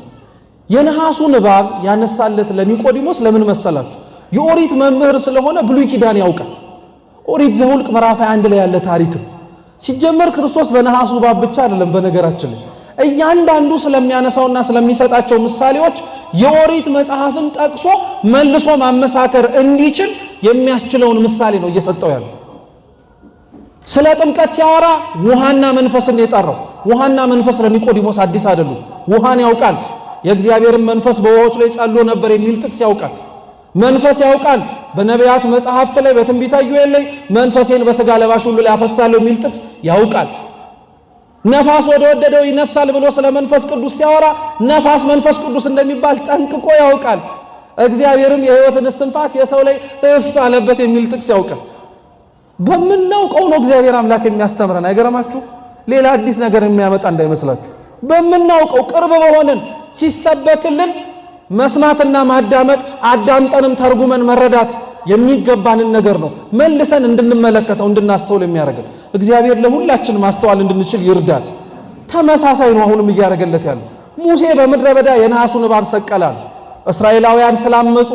የነሐሱን እባብ ያነሳለት ለኒቆዲሞስ ለምን መሰላችሁ? የኦሪት መምህር ስለሆነ ብሉይ ኪዳን ያውቃል። ኦሪት ዘኍልቍ ምዕራፍ 21 ላይ ያለ ታሪክ ሲጀመር ክርስቶስ በነሐሱ እባብ ብቻ አይደለም። በነገራችን ላይ እያንዳንዱ ስለሚያነሳውና ስለሚሰጣቸው ምሳሌዎች የኦሪት መጽሐፍን ጠቅሶ መልሶ ማመሳከር እንዲችል የሚያስችለውን ምሳሌ ነው እየሰጠው ያለው። ስለ ጥምቀት ሲያወራ ውሃና መንፈስን የጠራው። ውሃና መንፈስ ለኒቆዲሞስ አዲስ አይደሉም። ውሃን ያውቃል። የእግዚአብሔርን መንፈስ በውኆች ላይ ጸሎ ነበር የሚል ጥቅስ ያውቃል። መንፈስ ያውቃል። በነቢያት መጽሐፍት ላይ በትንቢተ ኢዩኤል ላይ መንፈሴን በሥጋ ለባሽ ሁሉ ላይ አፈሳለሁ የሚል ጥቅስ ያውቃል። ነፋስ ወደ ወደደው ይነፍሳል ብሎ ስለ መንፈስ ቅዱስ ሲያወራ ነፋስ መንፈስ ቅዱስ እንደሚባል ጠንቅቆ ያውቃል። እግዚአብሔርም የሕይወትን እስትንፋስ የሰው ላይ እፍ አለበት የሚል ጥቅስ ያውቃል። በምናውቀው ነው እግዚአብሔር አምላክ የሚያስተምረን። አይገርማችሁ? ሌላ አዲስ ነገር የሚያመጣ እንዳይመስላችሁ። በምናውቀው ቅርብ በሆነን ሲሰበክልን መስማትና ማዳመጥ አዳምጠንም ተርጉመን መረዳት የሚገባንን ነገር ነው መልሰን እንድንመለከተው እንድናስተውል የሚያደርገን። እግዚአብሔር ለሁላችን ማስተዋል እንድንችል ይርዳል። ተመሳሳይ ነው አሁንም እያደረገለት ያለው። ሙሴ በምድረ በዳ የነሐሱን እባብ ሰቀላል። እስራኤላውያን ስላመፁ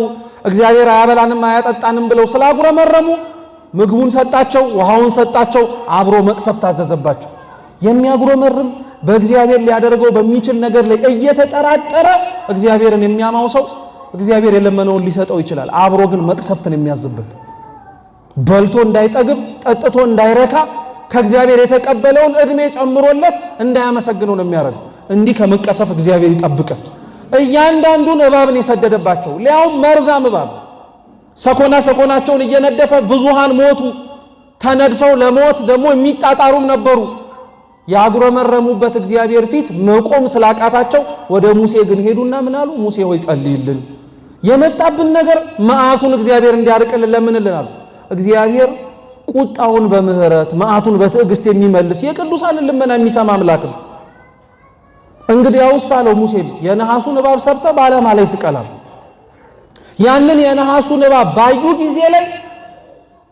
እግዚአብሔር አያበላንም አያጠጣንም ብለው ስላጉረመረሙ ምግቡን ሰጣቸው፣ ውሃውን ሰጣቸው፣ አብሮ መቅሰፍት ታዘዘባቸው። የሚያጉረመርም በእግዚአብሔር ሊያደርገው በሚችል ነገር ላይ እየተጠራጠረ እግዚአብሔርን የሚያማው ሰው እግዚአብሔር የለመነውን ሊሰጠው ይችላል። አብሮ ግን መቅሰፍትን የሚያዝበት በልቶ እንዳይጠግብ ጠጥቶ እንዳይረካ ከእግዚአብሔር የተቀበለውን እድሜ ጨምሮለት እንዳያመሰግነው ነው የሚያደርገው። እንዲህ ከመቀሰፍ እግዚአብሔር ይጠብቀን። እያንዳንዱን እባብን የሰደደባቸው ሊያውም መርዛም እባብ ሰኮናቸውን እየነደፈ ብዙሃን ሞቱ። ተነድፈው ለሞት ደግሞ የሚጣጣሩም ነበሩ። ያጉረመረሙበት እግዚአብሔር ፊት መቆም ስላቃታቸው ወደ ሙሴ ግን ሄዱና ምን አሉ? ሙሴ ሆይ ጸልይልን፣ የመጣብን ነገር መዓቱን እግዚአብሔር እንዲያርቅልን ለምንልን አሉ። እግዚአብሔር ቁጣውን በምህረት መዓቱን በትዕግስት የሚመልስ የቅዱሳንን ልመና የሚሰማ አምላክ ነው። እንግዲያውስ አለው ሙሴን የነሐሱን እባብ ሰርተ በዓላማ ላይ ስቀላል። ያንን የነሐሱን እባብ ባዩ ጊዜ ላይ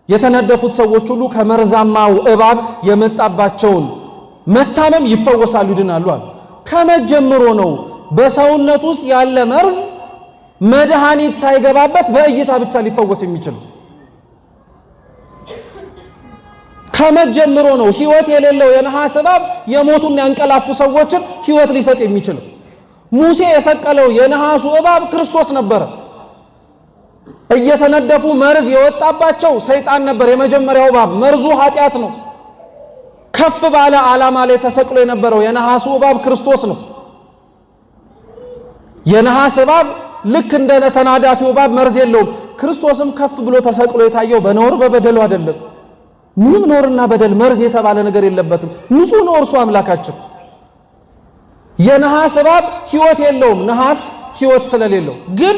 የተነደፉት ሰዎች ሁሉ ከመርዛማው እባብ የመጣባቸውን መታመም ይፈወሳሉ፣ ይድናሉ አለ። ከመጀመሩ ነው በሰውነት ውስጥ ያለ መርዝ መድኃኒት ሳይገባበት በእይታ ብቻ ሊፈወስ የሚችል። ከመጀመሩ ነው ሕይወት የሌለው የነሐስ እባብ የሞቱን ያንቀላፉ ሰዎችን ሕይወት ሊሰጥ የሚችል። ሙሴ የሰቀለው የነሐሱ እባብ ክርስቶስ ነበረ። እየተነደፉ መርዝ የወጣባቸው ሰይጣን ነበር። የመጀመሪያው እባብ መርዙ ኃጢአት ነው። ከፍ ባለ ዓላማ ላይ ተሰቅሎ የነበረው የነሐሱ እባብ ክርስቶስ ነው። የነሐስ እባብ ልክ እንደ ተናዳፊው እባብ መርዝ የለውም። ክርስቶስም ከፍ ብሎ ተሰቅሎ የታየው በነውር በበደሉ አይደለም። ምንም ነውርና በደል መርዝ የተባለ ነገር የለበትም። ንጹሕ ነው እርሱ አምላካችን። የነሐስ እባብ ሕይወት የለውም። ነሐስ ሕይወት ስለሌለው ግን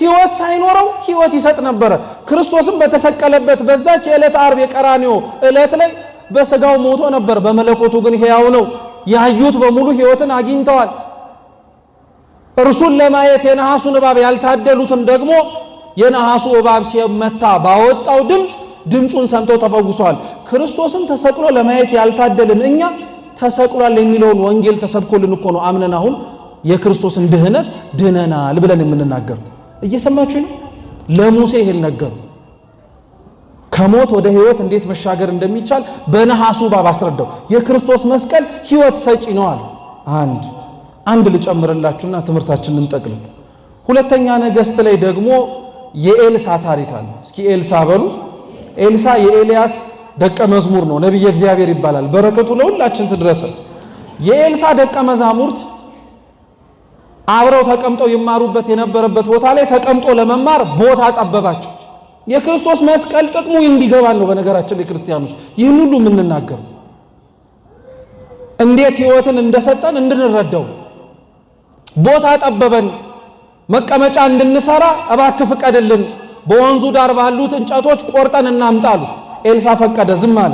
ሕይወት ሳይኖረው ሕይወት ይሰጥ ነበረ። ክርስቶስም በተሰቀለበት በዛች የዕለት ዓርብ የቀራንዮ ዕለት ላይ በሥጋው ሞቶ ነበር፣ በመለኮቱ ግን ሕያው ነው። ያዩት በሙሉ ሕይወትን አግኝተዋል። እርሱን ለማየት የነሐሱን እባብ ያልታደሉትን ደግሞ የነሐሱ እባብ ሲመታ ባወጣው ድምፁን ሰምተው ተፈውሰዋል። ክርስቶስን ተሰቅሎ ለማየት ያልታደልን እኛ ተሰቅሏል የሚለውን ወንጌል ተሰብኮልን እኮ ነው አምነን አሁን የክርስቶስን ድህነት ድነናል ብለን የምንናገር። እየሰማችሁ ነው? ለሙሴ ይሄን ነገሩ። ከሞት ወደ ሕይወት እንዴት መሻገር እንደሚቻል በነሐሱ እባብ አስረዳው። የክርስቶስ መስቀል ሕይወት ሰጪ ነው አለ። አንድ ልጨምርላችሁና ትምህርታችንን እንጠቅልል። ሁለተኛ ነገሥት ላይ ደግሞ የኤልሳ ታሪክ አለ። እስኪ ኤልሳ በሉ። ኤልሳ የኤልያስ ደቀ መዝሙር ነው፣ ነቢየ እግዚአብሔር ይባላል። በረከቱ ለሁላችን ትድረስ። የኤልሳ ደቀ መዛሙርት አብረው ተቀምጠው ይማሩበት የነበረበት ቦታ ላይ ተቀምጦ ለመማር ቦታ ጠበባቸው። የክርስቶስ መስቀል ጥቅሙ እንዲገባን ነው። በነገራችን ላይ ክርስቲያኖች ይህን ሁሉ የምንናገር እንዴት ሕይወትን እንደሰጠን እንድንረዳው። ቦታ ጠበበን፣ መቀመጫ እንድንሰራ እባክህ ፍቀድልን፣ በወንዙ ዳር ባሉት እንጨቶች ቆርጠን እናምጣሉት። ኤልሳ ፈቀደ፣ ዝም አለ።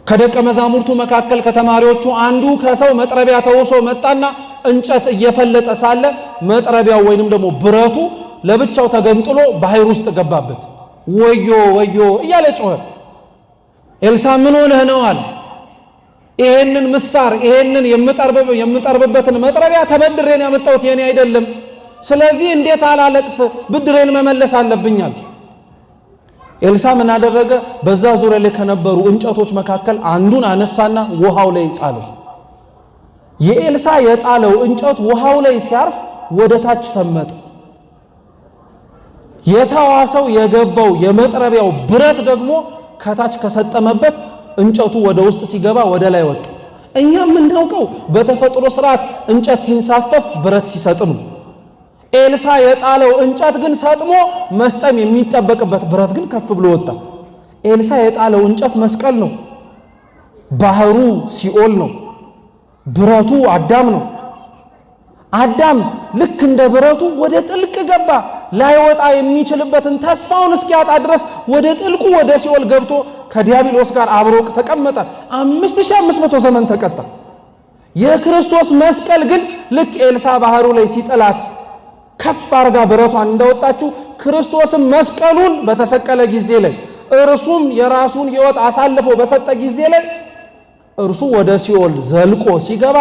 ከደቀ መዛሙርቱ መካከል ከተማሪዎቹ አንዱ ከሰው መጥረቢያ ተውሶ መጣና እንጨት እየፈለጠ ሳለ መጥረቢያው ወይንም ደግሞ ብረቱ ለብቻው ተገንጥሎ ባህር ውስጥ ገባበት። ወዮ ወዮ እያለ ጮኸ። ኤልሳ ምን ሆነህ ነው አለ። ይሄንን ምሳር ይሄንን የምጠርብበትን መጥረቢያ ተበድሬን ያመጣሁት የኔ አይደለም። ስለዚህ እንዴት አላለቅስ? ብድሬን መመለስ አለብኛል። ኤልሳ ምን አደረገ? በዛ ዙሪያ ላይ ከነበሩ እንጨቶች መካከል አንዱን አነሳና ውሃው ላይ ጣለው። የኤልሳ የጣለው እንጨት ውሃው ላይ ሲያርፍ ወደ ታች ሰመጠ። የተዋሰው የገባው የመጥረቢያው ብረት ደግሞ ከታች ከሰጠመበት እንጨቱ ወደ ውስጥ ሲገባ ወደ ላይ ወጣ። እኛም የምናውቀው በተፈጥሮ ስርዓት እንጨት ሲንሳፈፍ ብረት ሲሰጥም፣ ኤልሳ የጣለው እንጨት ግን ሰጥሞ መስጠም የሚጠበቅበት ብረት ግን ከፍ ብሎ ወጣ። ኤልሳ የጣለው እንጨት መስቀል ነው። ባህሩ ሲኦል ነው። ብረቱ አዳም ነው። አዳም ልክ እንደ ብረቱ ወደ ጥልቅ ገባ። ላይወጣ የሚችልበትን ተስፋውን እስኪያጣ ድረስ ወደ ጥልቁ ወደ ሲኦል ገብቶ ከዲያብሎስ ጋር አብሮ ተቀመጠ። 5500 ዘመን ተቀጣ። የክርስቶስ መስቀል ግን ልክ ኤልሳ ባህሩ ላይ ሲጥላት ከፍ አርጋ ብረቷን እንዳወጣችው ክርስቶስም መስቀሉን በተሰቀለ ጊዜ ላይ እርሱም የራሱን ሕይወት አሳልፎ በሰጠ ጊዜ ላይ እርሱ ወደ ሲኦል ዘልቆ ሲገባ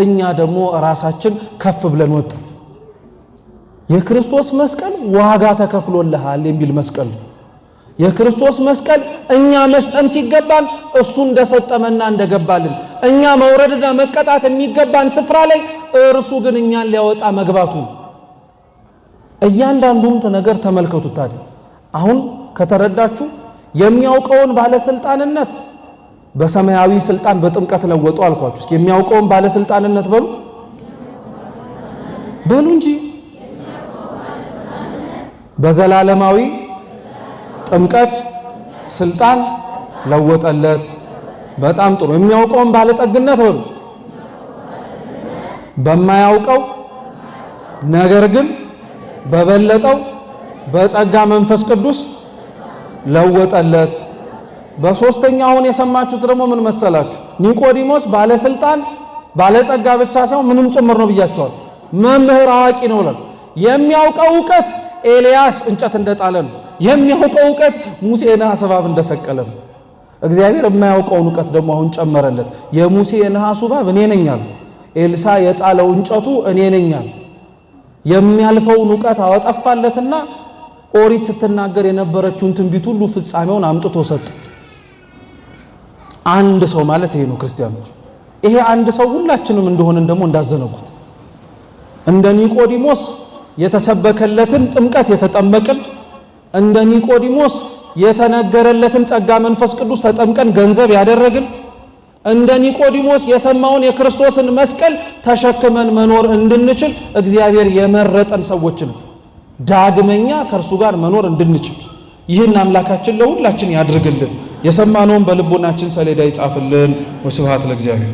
እኛ ደግሞ ራሳችን ከፍ ብለን ወጣ። የክርስቶስ መስቀል ዋጋ ተከፍሎልሃል የሚል መስቀል ነው። የክርስቶስ መስቀል እኛ መስጠም ሲገባን እሱ እንደሰጠመና እንደገባልን እኛ መውረድና መቀጣት የሚገባን ስፍራ ላይ እርሱ ግን እኛን ሊያወጣ መግባቱ እያንዳንዱን ነገር ተመልከቱ። ታዲያ አሁን ከተረዳችሁ የሚያውቀውን ባለስልጣንነት በሰማያዊ ስልጣን በጥምቀት ለወጡ አልኳችሁ። እስኪ የሚያውቀውን ባለስልጣንነት በሉ እንጂ በዘላለማዊ ጥምቀት ስልጣን ለወጠለት። በጣም ጥሩ። የሚያውቀውን ባለጠግነት በሉ በማያውቀው ነገር ግን በበለጠው በጸጋ መንፈስ ቅዱስ ለወጠለት። በሶስተኛ አሁን የሰማችሁት ደግሞ ምን መሰላችሁ? ኒቆዲሞስ ባለስልጣን ባለጸጋ ብቻ ሳይሆን ምንም ጭምር ነው ብያቸዋል። መምህር አዋቂ ነው ብለን የሚያውቀው ዕውቀት ኤልያስ እንጨት እንደጣለ ነው። የሚያውቀው ዕውቀት ሙሴ ነሐስ እባብ እንደሰቀለ ነው። እግዚአብሔር የማያውቀውን ዕውቀት ደግሞ አሁን ጨመረለት። የሙሴ የነሐሱ እባብ እኔ ነኝ አለ። ኤልሳ የጣለው እንጨቱ እኔ ነኝ አለ። የሚያልፈውን ዕውቀት አወጣፋለትና ኦሪት ስትናገር የነበረችውን ትንቢት ሁሉ ፍጻሜውን አምጥቶ ሰጠ። አንድ ሰው ማለት ይሄ ነው ክርስቲያኖች። ይሄ አንድ ሰው ሁላችንም እንደሆነን ደግሞ እንዳዘነጉት እንደ ኒቆዲሞስ የተሰበከለትን ጥምቀት የተጠመቅን እንደ ኒቆዲሞስ የተነገረለትን ጸጋ መንፈስ ቅዱስ ተጠምቀን ገንዘብ ያደረግን እንደ ኒቆዲሞስ የሰማውን የክርስቶስን መስቀል ተሸክመን መኖር እንድንችል እግዚአብሔር የመረጠን ሰዎች ነው። ዳግመኛ ከእርሱ ጋር መኖር እንድንችል ይህን አምላካችን ለሁላችን ያድርግልን። የሰማነውን በልቦናችን ሰሌዳ ይጻፍልን። ወስብሐት ለእግዚአብሔር።